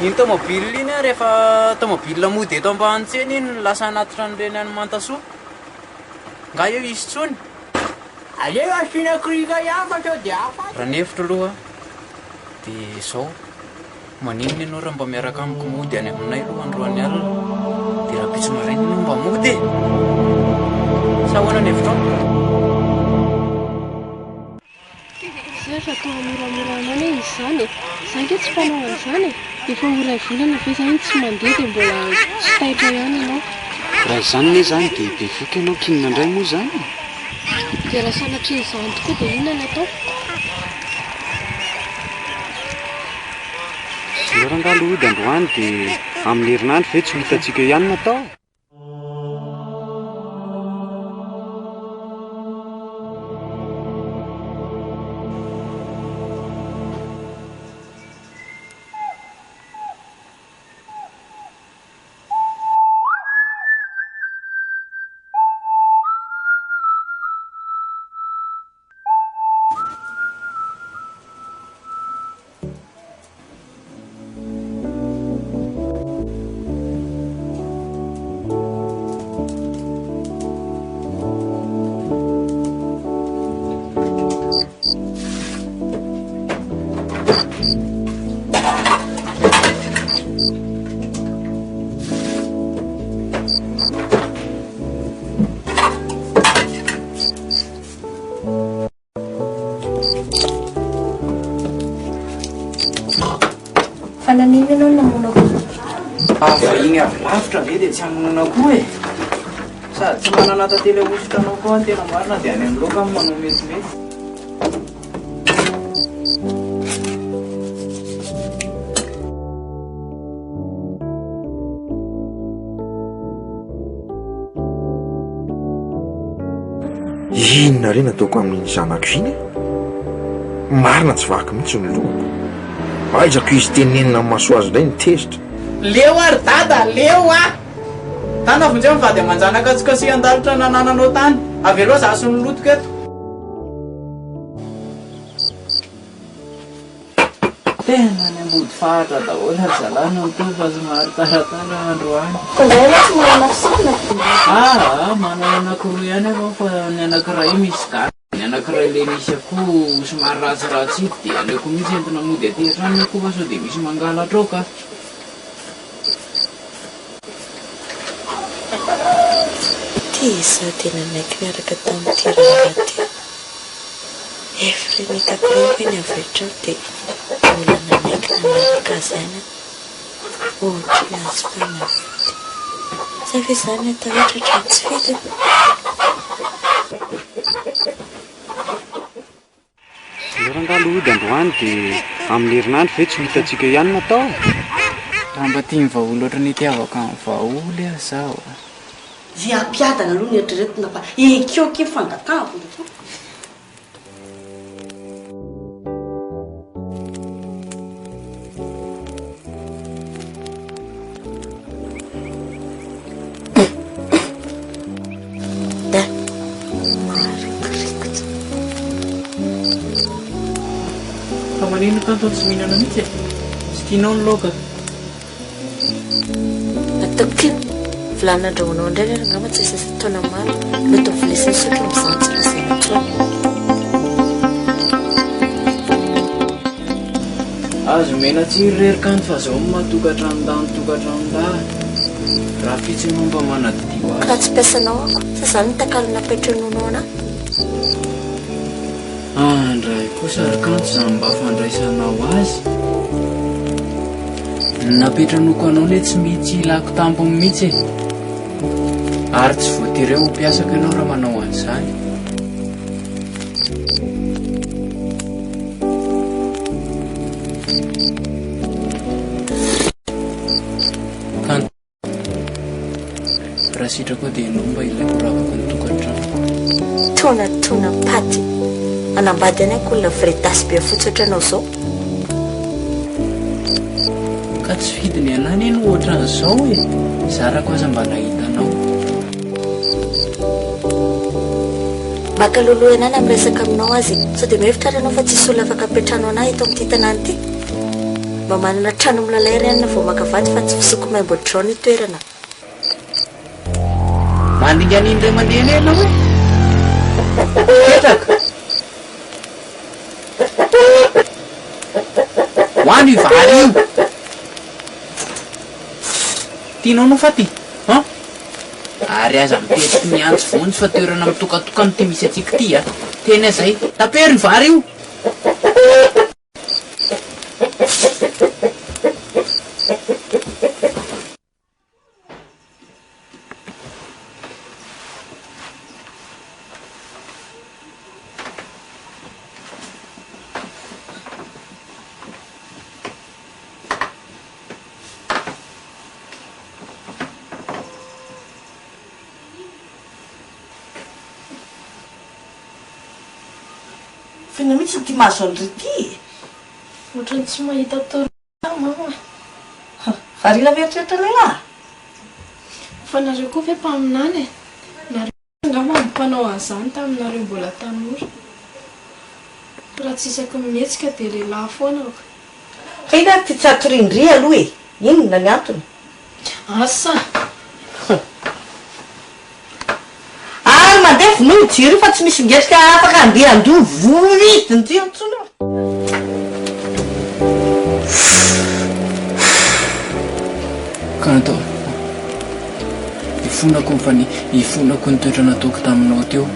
iny tomobila iny a rehefa tomobila mody eto ambany-tseny iny lasa anatitra an'ireny any mantasoa nga eo izy tsony aleo asinakrika ihany fa sao dia afa raha ny hevitra aloha dia zao maninona ianao raha mba miaraka amiko mody any aminay aloha androany alina dia raha pitso maraina ianao mba mody e sa ahoana ny hevitrao zatra atao moramoranao ne izy zany e za nke tsy mpanao an'izany e efa oray volana ve za iny tsy mandeha dia mbola tsy taitra ihany ianao raha izany ne zany dia be foka ianao kinina indray moa zany dia raha sanatria izany tokoa dia inona ny atao lorangalo ody androany dia amin'ny herinandro ve tsy ho hitantsika ihany natao fananina ianao namonako fa igny avy lavitra ve dia tsy hamonana koa e sady tsy manana tantely ahositra anao koa ny tena marina dia any amin'ny loka amin'ny manao metimety inona reny ataoko amin'iny zanako iny marina tsy vaky mihitsy ny lohako aizako izy tenenina amin'ny maso azy indray ny tezitra leo ary dada leo a tana vonjeo mivady aman-janaka tsikasi andalitra nanananao tany avy aloha za sy nolotoko eto tena ny ambody fahatra daholo ary zalana nyto fa somary taratara androany manana anakiroa ihany avao fa ny anakiray misy gana ny anakiray le misy ako somary ratsiratsy ity dia aleoko mihitsy entina mody atehitrany ako fa sao dia misy mangalatra ao ka ty za tena maiky miaraka tamin'ity raha ty efre nitako rehefa ny avetrao dia olana maiky nanaraka azy any ohatra azy mpanavity za ve zany atao rehetratra tsy fitiny Rangalo ody androany dia amin'ny herinandro ve tsy hitantsika ihany natao? Raha mba tia mivaholy oatra ny itiavaka amin'ny vaholy aho zaho. Zay ampiadana aloha ny eritreretina fa ekeoke fangatahako. Fa manino kanto tsy mihinana mihitsy e? Tsy tianao ny laoka? Ataoko kely vilana andrahoanao indray ny angamba tsy sasa taona maro mety vilesiny sotro mizansy rasy matrano. Azo mena tsiry kanto fa zao matokatrano-da raha fitsy momba manadio azy. Ka tsy piasanao ako sa zany takalina petrononao anahy. Andray kosa ary kanto zany mba fandraisanao azy. Napetranoko anao le tsy mihitsy ilako tampony mihitsy e. Ary tsy voatery ho mpiasako ianao raha manao an'izany. Kanto raha sitrako dia ianao mba ilay koravaka ny tokantrano. Tona paty anambady anako olona vretasy be fotsy ohatranao zao. Ka tsy fidiny anay ny ohatran'izao e. Zarako aza mba nahitanao. Maka loloha anany amin'ny resaka aminao azy sao dia mihevitra ary anao fa tsisy olona afaka apetrano anahy eto amin'ity tanàna ity. Mba manana trano milalay ry anina vao makavady fa tsy fisoko maimbo drao ny toerana. Mandinga an'indray mandeha eny ianao e? Petraka! Hoany io vary io! Tianao no fa ty? Ary aza mipetiky miantso vonjy fa toerana mitokatokana ty misy atsika ty a. Teny azay, tapery ny vary io! Fina mihitsy ty mahazo an'ry ty. Ohatrany tsy mahita toro mama. Varila mieritreritra lehilahy. Fa nareo koa ve mpaminany e? Nareo angamba mpanao an'izany taminareo mbola tanora. Raha tsy isako mihetsika dia lehilahy foana ako. Fa ina ty tsy atorindry aloha e. Inona ny antony? Asa. Mandeha vonohy jiry fa tsy misy ngetrika afaka andeha andoha voitiny ty antsona. Kanto, ifonako ny toetra nataoko taminao teo.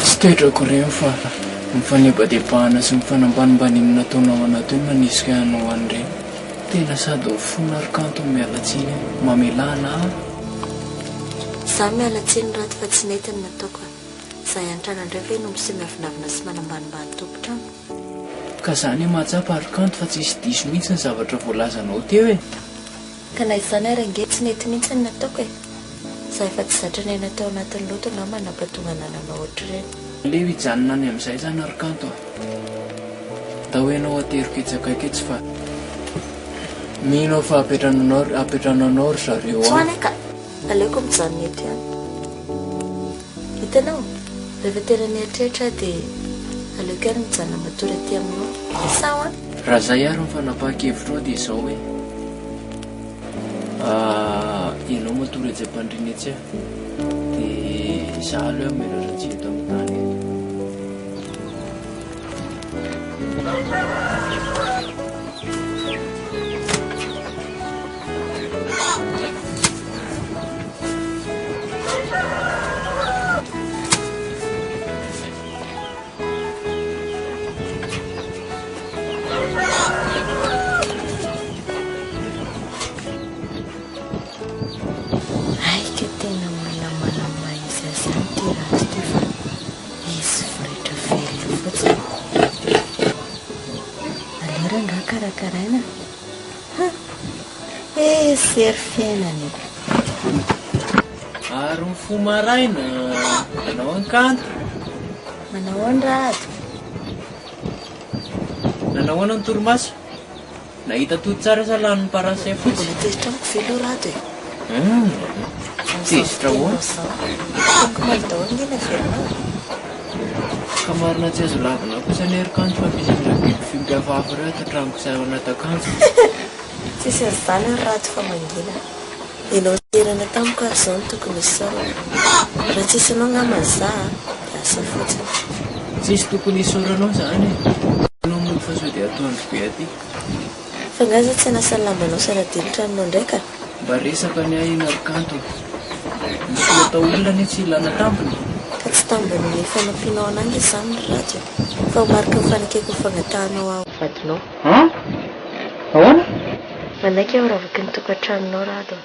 Tsy toetrako reo fa mifanebadebahana sy mifanambanimbaniana nataonao anato io manisika anao an'ireny. Tena sady ho fona ary kanto mialatsiny mamelana aho. Zaho mialatsiny raty fa tsy nety ny nataoko. Zaho iantrana indray ve no misy miavinavina sy manambanimbany tompotrano. Ka zany mahatsapa ary kanto fa tsisy diso mihitsy ny zavatra voalazanao teo e. Ka na izany ary ange tsy nety mihitsy ny nataoko e. Zaho efa tsy zatra ny aina tao anatin'ny loto na manampatonga nananao ohatr'ireny. Leo hijanona any amin'izay zany ary kanto a. Da hoe anao ateriko etsakaiketsy fa mino fa apetrananao ry zareo ao. Soany ka aleoko mijanona eto ihany. Hitanao, rehefa tena mieritreritra dia aleoko ihany mijanona matory aty aminao. Sao a? Raha zay ary mifanapahakevitra ao dia izao hoe ianao matory etsy am-pandriana etsy dia zaho aloha mianatra tsy eto amin'ny tany eto. Aika tena manamana maizay zany ty raha ty fa karakaraina sery fiainany ary mifo maraina nanao ankanto manao andrado nanao anany torimaso nahita tody tsara salan'ny parasay fotsy tezitra amiko velo rado tezitra hoana maldaongena velona ka marina tsy azo lavina kosa ny erikanto fampiasana biby fimpiavavy reo tatranoko zay ao anaty-akanjo tsisy azy zany ny rato fa mangina ianao terana tamiko ary zao ny tokony isao raha tsisy anao ngamazaha dia asa fotsiny tsisy tokony isoranao zany anao moly fa sao dia atoandro be aty fa ngaza tsy anasalambanao saradilitra aminao ndraika mba resaka ny ahina erikanto misy atao olona ny tsy ilana tampony ka tsy tambony ny fanampianao anangy izany ny radio fa homarika mifanakeko fagnatahanao ao vadinao ahoana manaiky aho raha vaky ny tokantranonao rado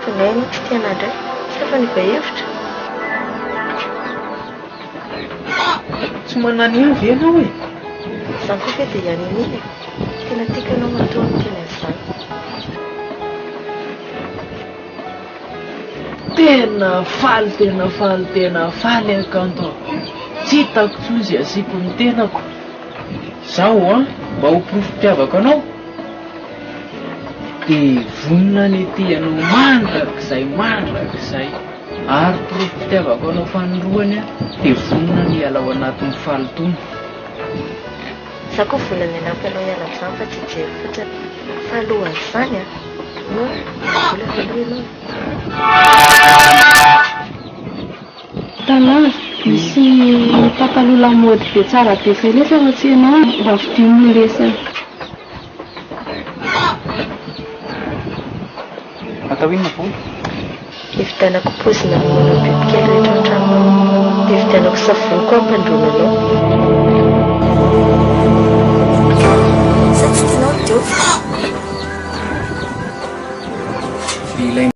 fa ngaino tsy tianandray tsy afa ny bahevitra tsy manany avy ianao e zany koa dia ianiny tena tikanao matoany tena izany tena faly akanto tsy hitako tsony zay asiko ny tenako zaho mba ho profitiavako anao dia vonina ny ety anao mandrakizay ary profitiavako anao fanoroany dia vonina ny ala ao anatin'ny falitony za koa volany anampy anao iala amin'izany fa tsy jery fotsiny fa alohan'izany no vola veloha ianao tanàna misy pataloha lamody be tsara be zay lesy ao an-tsena mba vidin'ny lesany atao inona vola hividianako pozina manao bibikely rehetra an-tranonao dia hividianako savony koa ampandronanao sa tsy tianao ny diovy ilay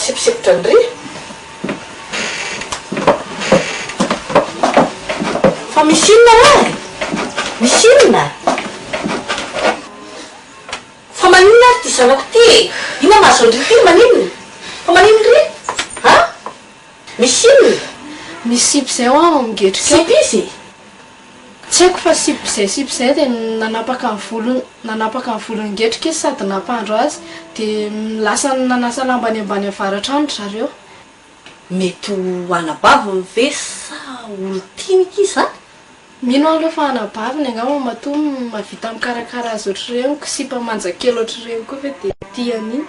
Sip-sipitra ndry fa misy inona fa maninona ary ty zanako ty ina mahazo andry ty maninona fa maninona ry misy inona misy sipy zay ho ao migetrika sipy izy tsy haiko fa sipy zay dia nanapaka ny volony getrika izy sady nampandro azy dia lasa nanasa lamba any ambany avaratra andro zareo mety ho anabava mivesa olo tinika izy zany mino aloha fa anabaviny angamba matoa mavita mikarakara azy ohatr'ireny sy mpamanjakely ohatr'ireny koa fa dia tian'iny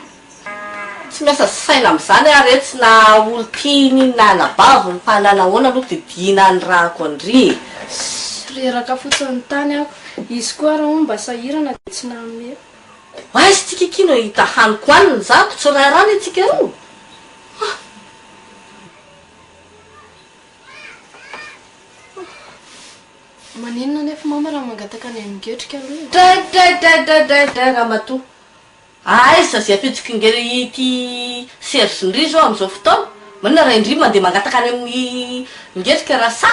tsy miasa saina amin'izany ary tsy na olo tiany na anabaviny fa nanahoana aloha dia diana ny rahako andry reraka fotsiny tany ako izy koa raha mba sahirana dia tsy nanome aizy tsika kino hita haniko aniny zako tsy raharany atsika roa maninona nefa mama raha mangataka any amin'ngetrika aloha dra ramatoa aiza zay apetsiky ngely ity Serge Ndry zao amin'izao fotoana manina raha indry mandeha mangataka any amin'ny ngetrika raha sa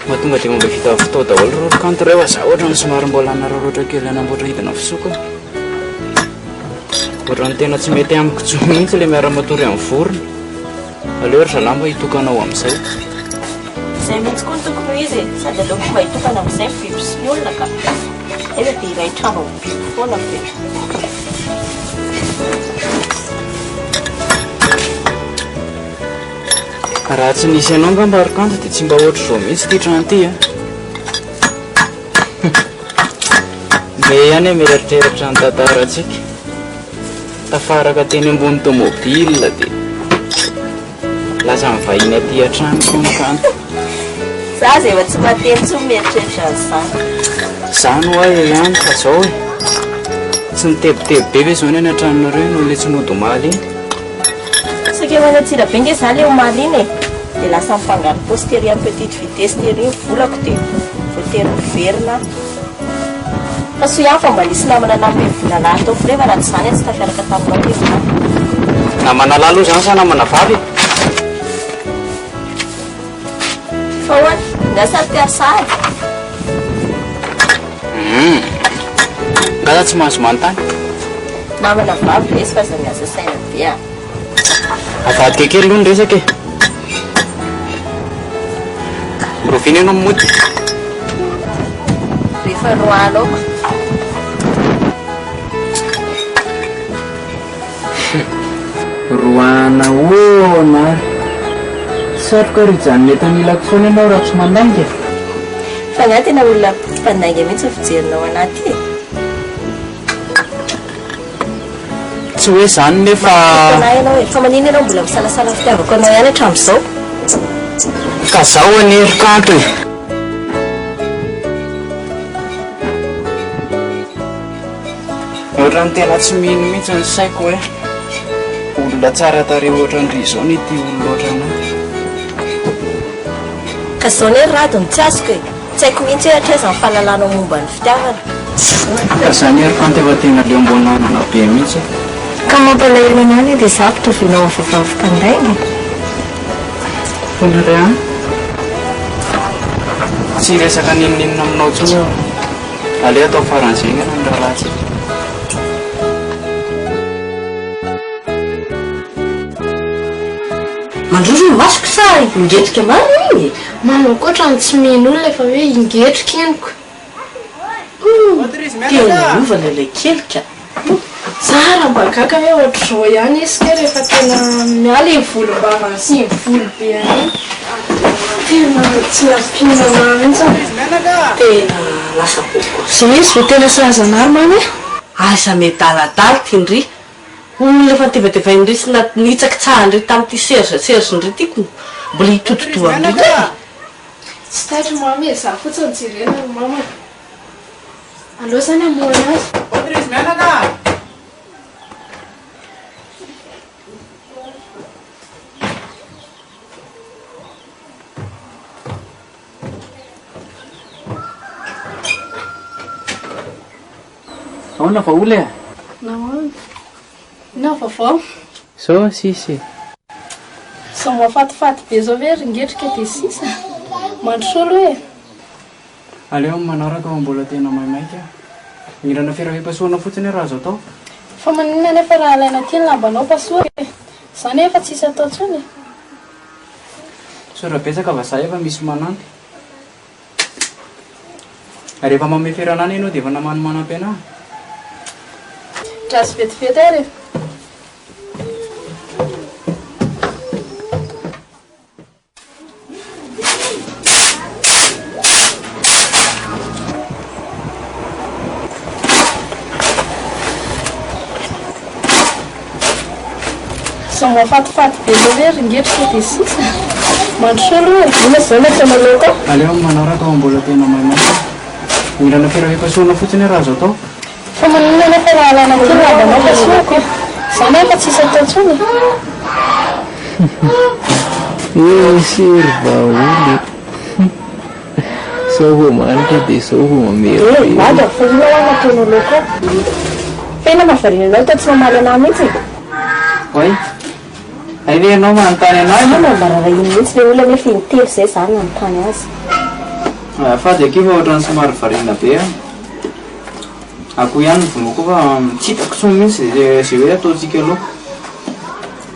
mahatonga dia momba vita fotoa daholo roro kanto reo aza ohatra ny somary mbola anarorotra kely anamboatra hidina fisoko ohatra ny tena tsy mety amiko tsoa mihitsy ilay miara-matory amin'ny vorona aleo ry zalamba hitokanao amin'izay izay mihitsy koa ny tokony izy sady aleo fomba hitokana amin'izay biby sy ny olona ka eza dia iray trano biby foana be raha tsy nisy ianao ngamba ry kanto dia tsy mba ohatra izao mihitsy ty trano ty me ihany mieritreritra ny tantaratsika tafaraka teny ambony tomobila dia lasa mivahiny aty an-trano koa ny kanto za zay efa tsy mateny tsy mieritreritra an'izany izany ho ahy ihany fa zao e tsy nitebiteby be ve zao ny any an-tranonareo noho ilay tsy nodomaly iny sake manatsira be nge za le omaly iny e dia lasa mipangano postery amin'ny petite vitesse tery volako dia voatery miverina fa so ihany fa mba nisy namana nambe volalala tao freva raha tsy izany tsy tafiaraka taminao tevina namana lahy aloha izany sa namana vavy fa hoany miasa ny piasary ngaza tsy mahazo manontany namana vavy resy fa za miasa saina be a avadika kely aloha ny resaka e miroviny ianao mimody rehefa roanaoko roana ona satroka ry janony eto anilako foana ianao raha tsy mandainga fa nga tena olona mpandainga mihitsy fijerinao anaty e tsy hoe zany nefa na ianao e fa manina ianao mbola misalasala fitiavako anao ihany hatramin'izao ka zaho anery kanto e ohatra ny tena tsy mino mihitsy ny saiko hoe olona tsara tare ohatra ndry izao ny ty olo loatra anao ka zao ny radony tsy azoko e tsy haiko mihitsy hoe hatraiza ny fahalalana momba ny fitiavana ka zany ery kanto efa tena leo ambonanana be mihitsy ka mampalahelo anany dia za pitovinao amin'ny vehivavy mpandainga fona ray any tsy resaka nininina aminao tsoa aleo atao faran'izegny ana ny rahalatsy mandroro ny masoko sa ingetrika maro igny mama koatra ny tsy mino olona efa hoe ingetrika eniko tena miovana ilay kelika zara mba gaga hoe ohatr'izao ihany isika rehefa tena miala iny volom-bava sy iny volo be any tena tsy ampinana mihitsy tena lasa boko zao izy vo tena sazanary mamy asa medaladala ty ndry olona efa nitevatevaindry sy nitsaka tsara ndry tamin'ity Serge ndry tiako mbola hitototo amindry tsy tatry mamy e za fotsiny jirena mama aleo zany amoana azy Audrey mianaka Ahoana vaoly a? Nahoana? Ina vaovao? Zao sisy. Sao mahafatifaty be zao ve ringetrika dia sisa mandrosolo hoe Aleo manaraka ao mbola tena maimaika. Mirana fiarahem-pasoana fotsiny raha azo atao. fa maninona nefa raha alaina ty ny lambanao pasoa izany efa tsisy atao ntsony. So raha betsaka vazaha efa misy mananty. Rehefa manome fiaranany ianao dia efa namanomanapy anahy. Drasy vetivety ary e. Sao mahafatifaty be zao hoe ringetrika dia sisa mandrosolo hoe ina zao mety maloka. Aleo manaraka ao mbola tena maimaika. Mirana fiarahem-pasoana fotsiny raha azo atao. fa maninona nefa raha alaina ty ny lambanao pasoako izany efa tsisy atao ntsony. Sery vaoly. Sao ho manitra dia sao ho mamery. Vada fa ina ho anatao loko. Tena mavarinanao ta tsy mamaly anahy mihitsy. Oay. Ay ve ianao manontany anazy? Mambarara iny mihitsy le olona nefa intelo zay zany manontany azy. Fady akiva ohatrany somary variana be. Ako ihany ny vonoko fa tsy hitako tsony mihitsy zay hoe ataontsika aloha.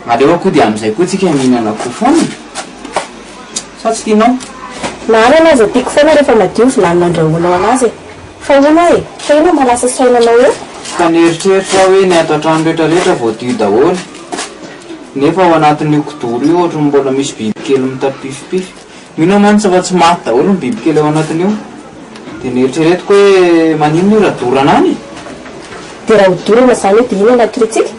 Aleo koa dia amin'izay koa tsika mihinana koa foana. Sa tsy tianao? Nany anazy tiako foana rehefa madio vilany nandrahoanao anazy. Fa hoana e, fa ina malasa sainanao eo. Ka nieritreritra hoe ny ato an-trano rehetrarehetra voadio daholo. Nefa ao anatin'io kidoro io ohatra mbola misy bibikely mitapifipify. Mino mantsy fa tsy maty daholo ny bibikely ao anatin'io. Dia nieritreretiko hoe maninona io raha dorana any. Dia raha hodorana izany hoe dia ina natoritsika?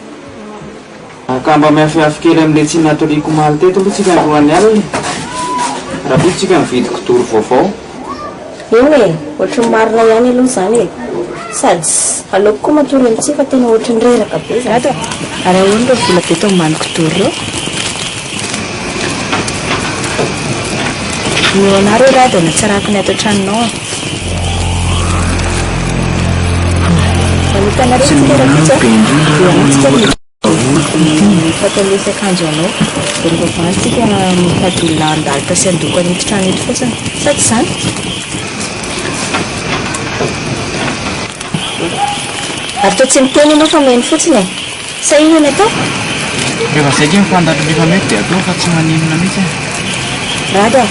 Ka mba miafiafy kely amin'ilay tsy natoriako maly teto aloha tsika androany alina. Raha koa tsika mividy kidoro vaovao. Iny e, ohatry ny marina ihany aloha izany e. Sady aleoko koa matory amintsika fa tena ohatry ny reraka be zany. Ary ahoana ireo vola be tao ambany kidoro eo? Ny anareo raha dia natsarako ny ato an-tranonao. Manitanareo tsika raha tsika dia antsika fatalesa akanjo anao dia rehefa vany tsika mitady olona andalika sy andoko an'ito trano ito fotsiny. Sa tsy izany? Ary toa tsy miteny ianao fa meno fotsiny e. Sa inona atao? Rehefa zay ke mifantatra rehefa mety dia atao fa tsy maninona mihitsy. Rada,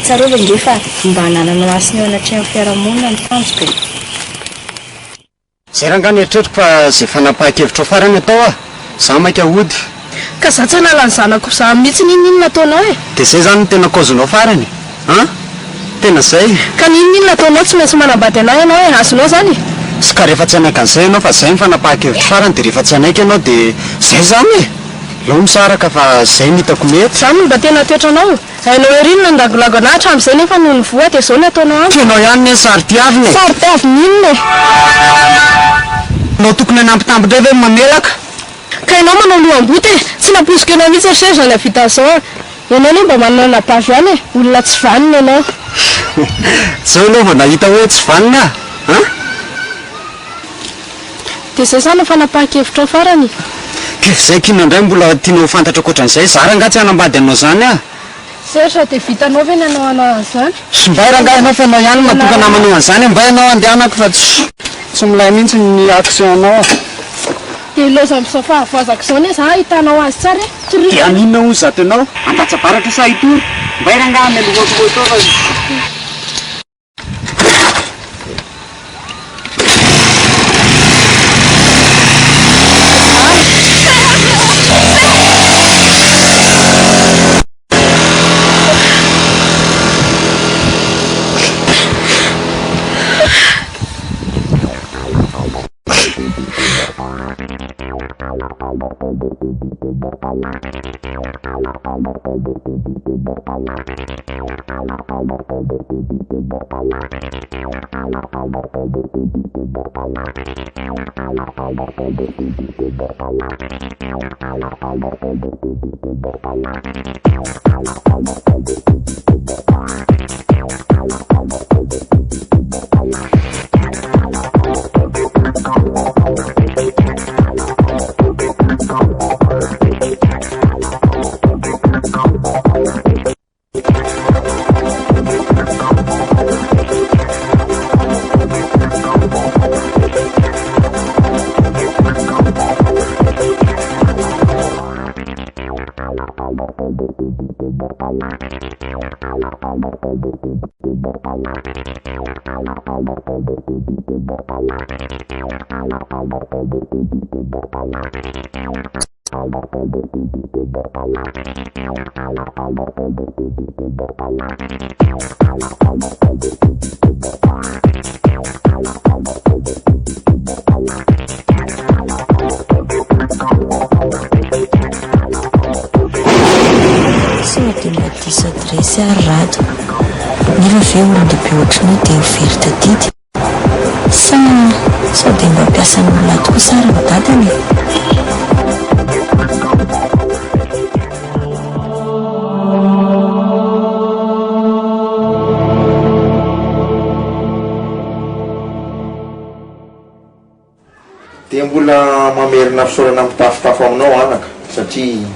tsarova ngefa mba hanananao asiny eo anatrehany fiarahamonina ny tanjoko. Zay raha ngany eritreritiko fa zay fanapahan-kevitra ao farany atao a. Za maika hody. Ka za tsy hanala ny zanako za mihitsy ninona ataonao e. Dia zay zany no tena kaozinao farany. Han? Tena zay. Ka ninona ataonao tsy maintsy manambady anay ianao e, azonao zany. Sy ka rehefa tsy anaika an'izay ianao fa zay ny fanapahan-kevitra farany dia rehefa tsy anaika ianao dia zay zany e. Lao misaraka fa zay no hitako mety. Zany mba tena toetranao. Hainao erinona ny ragolago anahy hatramin'izay nefa noho ny voa dia zao ny ataonao amiko. Tianao ihany ny saritiavina e. Saritiavina inona e. Nao tokony anampitambindray ve mamelaka? Ka ianao manao lohamboty e, tsy naposika ianao mihitsy se zany avita zao. Ianao ne mba manana nabavy ihany e, olona tsy vanina ianao. Zao aloha vao nahita hoe tsy vanina a? Dia zay zany fanapahan-kevitra ao farany. Ke zay kina indray mbola tianao fantatra akoatran'izay. Za raha nga tsy hanambady anao zany a. Sertra dia vitanao ve ny anao an'izany? Sy mba raha nga ianao fa ianao ihany matoka namanao an'izany mba ianao andehanako fa tsy milay mihitsy ny action anao. Dia loza amin'izao fahavazako izao ne za hitanao azy tsara e. Dia aninona hoy zato ianao? Andatsabaratra sa hitory? Mba raha nga mialohakoa tao fa Diso adresy ary rado nefa ve olon-dehibe ohatranao dia very tadidy sa sao dia mba mpiasan'olona tokoa sara ny dadany dia mbola mamerina fisaorana mitafotafo aminao anaka satria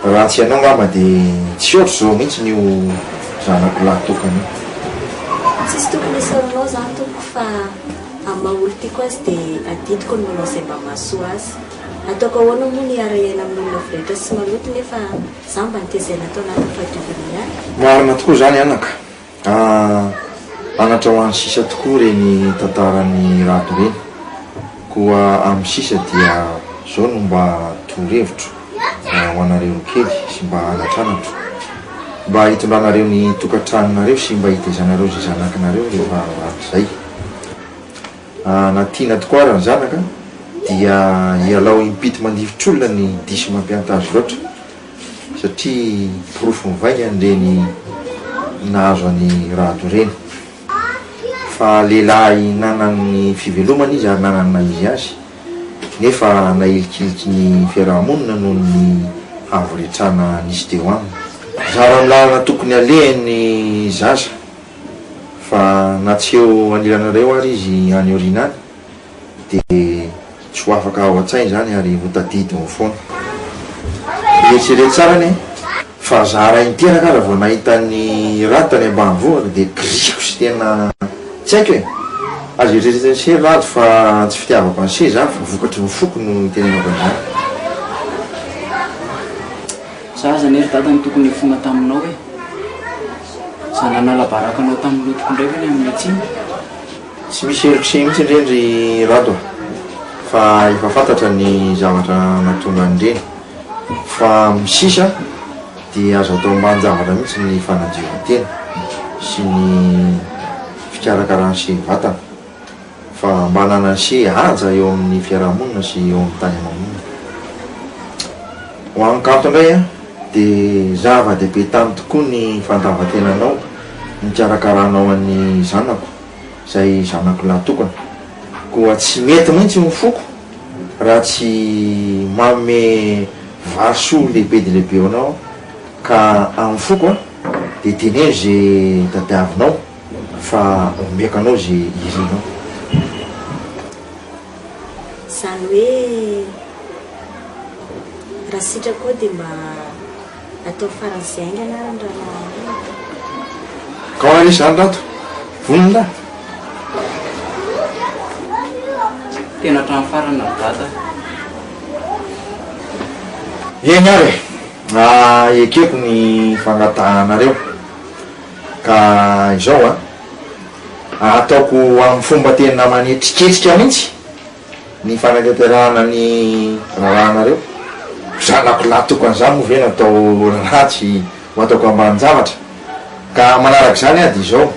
raha tsy ianao ngamba dia tsy ohatry zao mihitsy nio zanako lahtokany tsisy tokony isaoranao zany tompo fa amin'ny maha-olo tiako azy dia adidiko ny manao izay mba mahasoa azy ataoko ahoana moa ny ara-iaina amin'olona vorehetra sy maloto nefa za mba nitezay natao anaty fahadiovana ihany marina tokoa zany anaka anatra ho any sisa tokoa reny tantarany rato reny koa amin'ny sisa dia zao no mba torevitro ho anareo kely sy mba anatranatro mba hitondranareo ny tokantranonareo sy mba hitezanareo zay zanakinareo rehefa ratrizay na tiana tokoa ara ny zanaka dia ialao impity mandivitr'olona ny diso mampianta azy loatra satria porofo mivaingany reny nahazo any rato reny fa lehilahy nanany fivelomana izy ary nanana izy azy nefa nahilikiliky ny fiarahamonina noho ny avoretrana nisy teo aminy zara milalana tokony alehany zaza fa na tsy eo anilanareo ary izy any orina any dia tsy ho afaka ao an-tsainy zany ary hotadidy mo foana eritserety tsarany fa zara iny-teraka raha vao nahitany ratany ambanivohitra dia kiriko sy tena tsy haiko e azo eritreretany se rato fa tsy fitiavako any se za fa vokatry ny foko no tenenako an'izany za zany ery dadany tokony fona taminao hoe za nanalabaraka anao tamin'ny lotoko ndraiky ny amin'ny atsiny tsy misy herikose mihitsy indrendry rato fa efa fantatra ny zavatra natonga an'ireny fa misisa dia azo atao ambany zavatra mihitsy ny fanadiovantena sy ny fikarakarany se vatana fa mba nanany se haja eo amin'ny fiarahamonina sy eo amin'ny tany amamonina ho an'kanto indray a dia zava-dehibe tany tokoa ny fandavatenanao nikarakarana an'ny zanako zay zanako lahtokana koa tsy mety mihitsy mifoko raha tsy manome vasoa lehibe de lehibe anao ka amin'ny foko a dia teneno zay tadiavinao fa omekanao zay irinao zany hoe raha sitra koa dia mba atao faran'izay aingana randrana ka hoana izy zany rato vonona tena hatrany farana ny dada eny ary ekeko ny fangatahanareo ka izao a ataoko amin'ny fomba tena manetriketrika mihitsy ny fanatanterahana ny rahanareo zanako lahtoko an'izany moa vena atao ratsy ho ataoko ambany zavatra ka manaraka zany a dia izao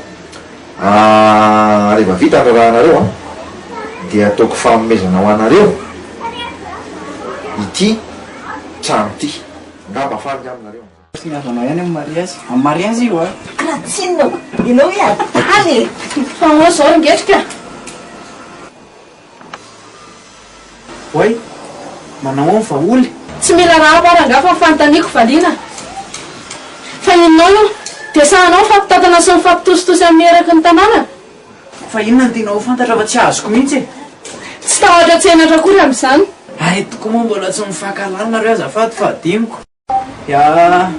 rehefa vita ny rahanareo a dia ataoko famomezana ho anareo ity trano ty ngamba faly aminareo Sinazanao ihany amin'ny mariazy. Amin'ny mariazy io a. Raha tsinona ianao hoe adany fa moa zao ngetrika Oay, manao ao vaholy. Tsy mila raha bara fa fantaniako valiana fa inona io dia sahanao fampitatana sy mifampitositosy amin'ny eraky ny tanàna Fa inona no tianao fantatra fa tsy azoko mihitsy tsy tahotra tsenatra kory amin'izany Ay, toko moa mbola tsy mifankalalina reo azafady fa adiniko Ya,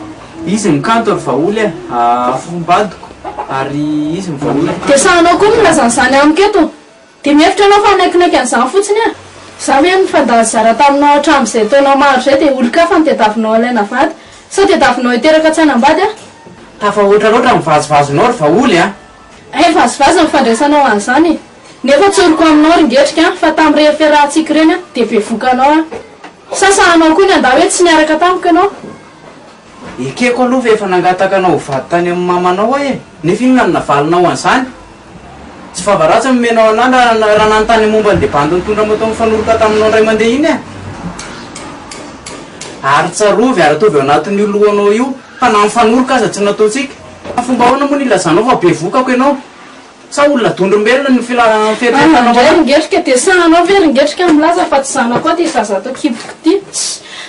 izy mikanto ry vaholy fombadiko ary izy mivaholy dia sahanao koa milazan'izany amiko eto dia mihevitra anao fa anaikinaiky an'izany fotsiny a za hoe nifandany zara taminao hatramin'izay taonao maro zay dia olika fa nitadiavinao alaina vady Sa dia davinao iteraka tsy hanambady a? Tafa ohatraohatra mivazovazonao ry vaoly a. Ay vazovazo mifandraisanao an'izany. Nefa tsoroko aminao ringetrika fa tamin'ny rehefa rahantsika ireny a dia bevokanao a. Sasahanao koa ny andao hoe tsy niaraka tamiko ianao. Ekeko aloha fa efa nangataka anao vady tany amin'ny mamanao e. Nefa inona no navalinao an'izany? Tsy favaratsy nomenao an'ahy raha nanontany momba ny debandy nitondra moa tao mifanoroka taminao indray mandeha iny e. Ary tsarovy ary ataovy ao anatin'ny lohanao io fa na mifanoroka aza tsy nataontsika. Fomba ahoana moa ny ilazanao fa be vokako ianao? Sa olona dondrombelona ny fetretanao Andray ringetrika dia sahanao ve ringetrika milaza fa tsy zanako koa ty zaza tao kiboko ty.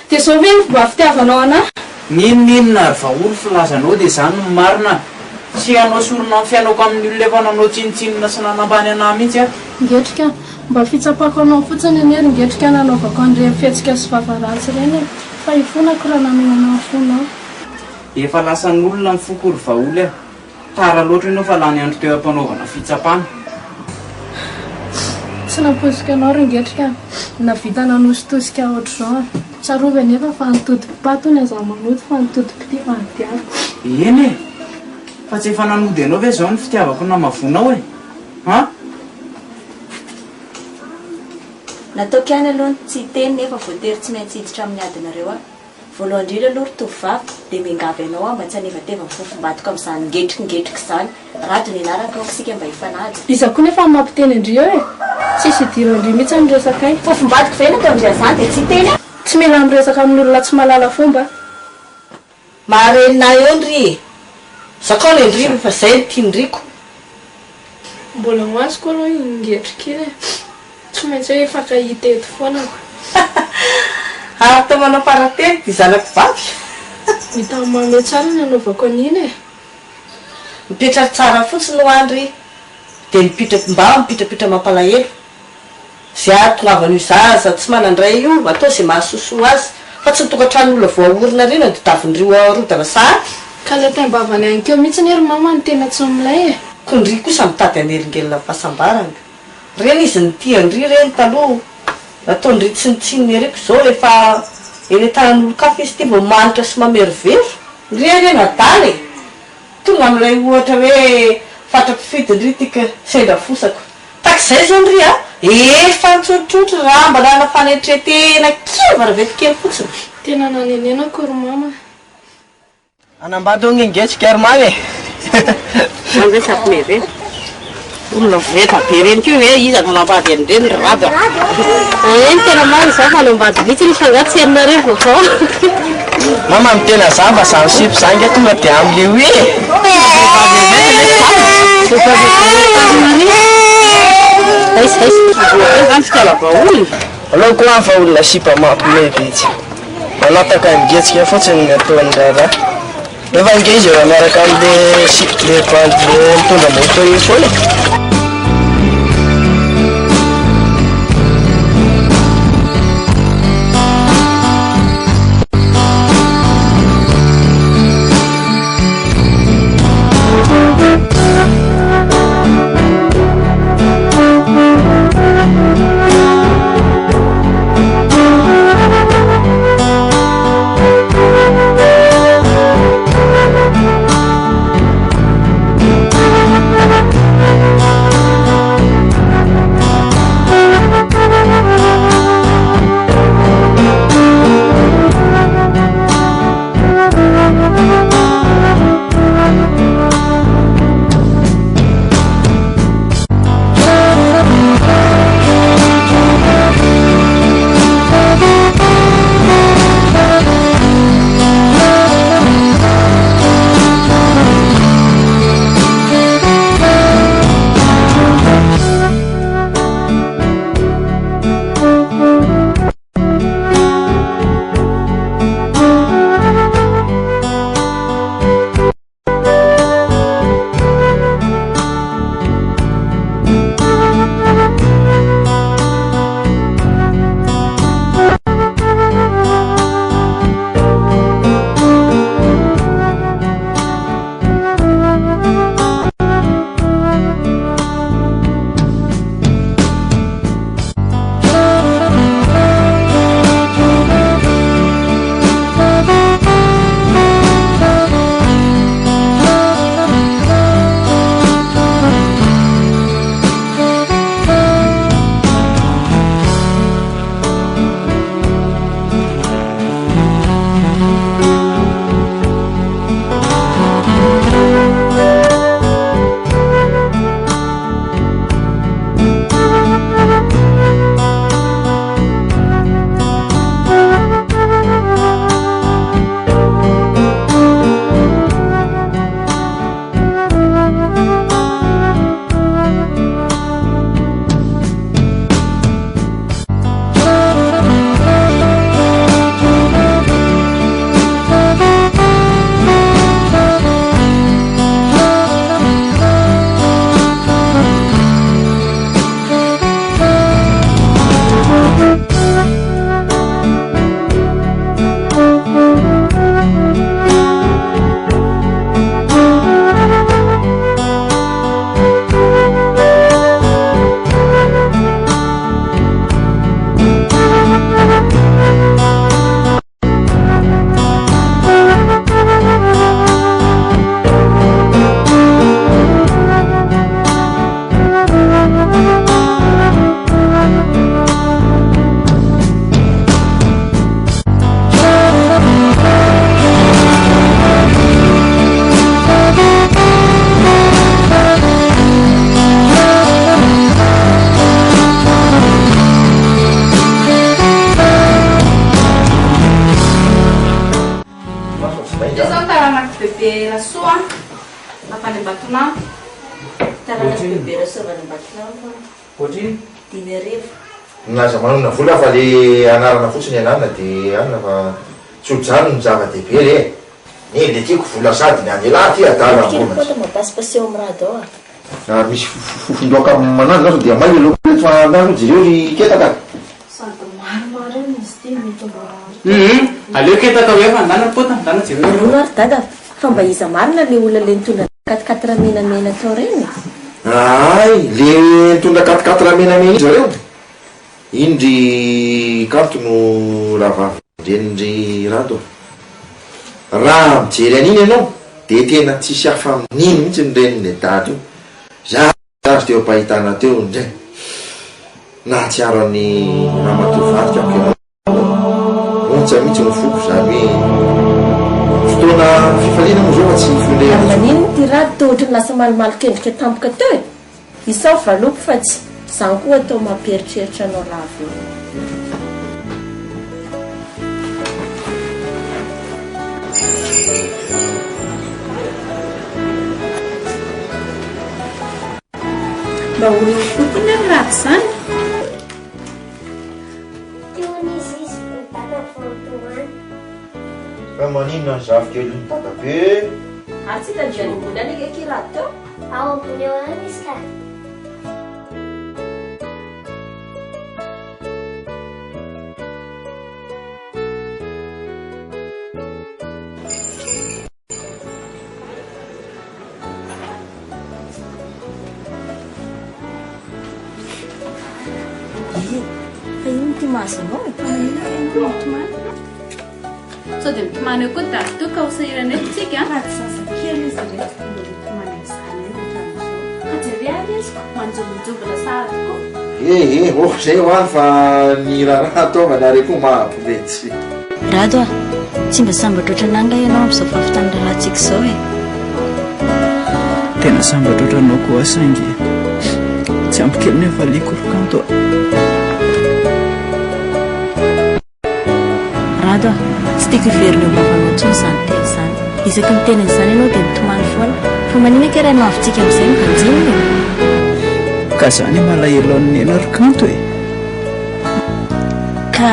Dia zao ve mba fitiavanao anahy? Ninona ry vaoly filazanao dia izany no marina. Tsy anao sorona amin'ny fiainako amin'ny olona efa nanao tsinitsinina sy nanambany anahy mihitsy a. Ringetrika, mba fitsapako anao fotsiny anie ringetrika nanaovako an'ireny fihetsika sy vavaratsy ireny fa hifonako raha namenanao fonao. Efa lasan'olona mifoko ry vaoly a. Tara loatra ianao fa lany andro teo ampanaovana fitsapana. Tsy naposika anao ringetrika, navita nanositosika ohatr'izao. Tsarovy anefa fa nitodi-pato ny aza manoto fa nitodi-pity fa nidiako. Eny e, fa tsy efa nanody anao ve izao ny fitiavako namavonao e? Ha? Nataoko ihany aloha tsy teny nefa voatery tsy maintsy hiditra amin'ny adinareo a. Voalohany indrindra aloha ry tovovavy dia miangavy anao a mba tsy hanevateva mifofombatoka amin'izany ngetrikingetrika izany. Rado ny anaraka ao sika mba hifanaja. Iza koa nefa mampiteny andrio e. Tsisy idiro andrio mihitsy miresaka ay. Fofombatoka ve natao amin'izay izany dia tsy teny a. Tsy mila miresaka amin'olona tsy mahalala fomba. Maharenina eo ndry. Zakao le ndry fa izay ny tiandriko. Mbola ho azy koa aloha ingetrika iny e. Tsy maintsy hoe fankahita eto foana. Ary tao manao paratety dia zanako vavy. Hita mamy tsara ny anaovako an'iny e. Mipetraka tsara fotsiny ho andry dia mipitrapitra mampalahelo. Zay ahatongavana io zaza tsy manandray io atao izay mahasosoa azy fa tsy nitokantran'olona voaorina reny ny tavindrio arodana sary. Ka le taim-bavany any keo mihitsy ny ery mama ny tena tsy milay e. Kondry kosa mitady anelingelina fahasambarana. Reny izy ny tiandry reny taloha. Nataondry tsinitsiny ereko izao efa eny tanan'olo kafa izy ty mba manitra sy mamerivero. Reny nadaly. Tonga amin'ilay ohatra hoe fatrapifidy tika sendra fosako. Takizay zao ndry a. Efa nitsotrotro raha mba nana fanetretena kiva ravetikely fotsiny. Tena nanenena kory mama. Anambady ho ngengetrika ary mamy e. Resaky meveny. Olona veta be reny keo hoe iza no nambady an'ireny rada. Eny tena maro izao fa nambady mihitsy ny fangatsy herinareo vaovao. Mama mitena za mba samy sipy zangy tonga dia am'le hoe alao koa fa olona sipa mampimevetsy manataka ngetsika fotsiny ny ataony rara nefa nge izy eo miaraka am'le bandy le mitondra moto io foana. bebe Rasoa afany Ambatonampo. Taranasy bebe Rasoa avy any Ambatonampo. Ohatriny? 10 naza manona vola fa le anarana fotsiny anana dia anina fa tsodrano ny zava-dehibe re ne le tiako vola sady ny anyelahy ty adala kota mapasipasy eo amin'ny raha dao a misy fondoaka manandro zao dia may loko fa andro jereo ry ketaka sady maromaro eny izy ty mitondra aleo ketaka hoe fa andana pota andana jereo rono ary dada fa mba iza marina le olona le nitondra 4 menamena tao reny ay le nitondra 4 menamena zareo indry kanto no ravavindrenindry rato raha mijery an'iny ianao de tena tsisy hafa amin'iny mihitsy ny reniny dady io zazy teo mpahitana teo ndray nahatsiaro any namatovatika amiko ianao ontsa mihitsy ny foko zany hoe fotoana fifaliana moa zao fa tsy fondre manino ty raha tohatra ny lasa malomalo kendrika tampoka teo e isao valopy fa tsy zany koa atao mamperitreritra anao lavo mba olona fotony ny raha zany fa maninona ny zavokely ny dadabe ary tsy tandrian'omboly any eky raha teo ao ambony eo any izy ka fa ino ty mahasanao sao dia mitomany eo koa dady teo ka hosahirana etontsika sasakely izy rehetra mitomany am'izany rehetraam'izao ka jere any izy manjomonjovona sara tokoa oh zay ho any fa ny raharaha ataovana are koa mahampimetsy rado a tsy mba sambatra oatra nanga ianao am'izao fafitany rahantsika izao e tena sambatra oatranao koa saingy tsy ampikely ny avaliako rokanto rado a tsy tiako iverina eo bavanao tsony zany teny zany isaky miteny an'izany ianao dia mitomany foana fa manina ke raha no avintsika amin'izay mivanjiny ka zany malahelo amin'ny ena rokanto e ka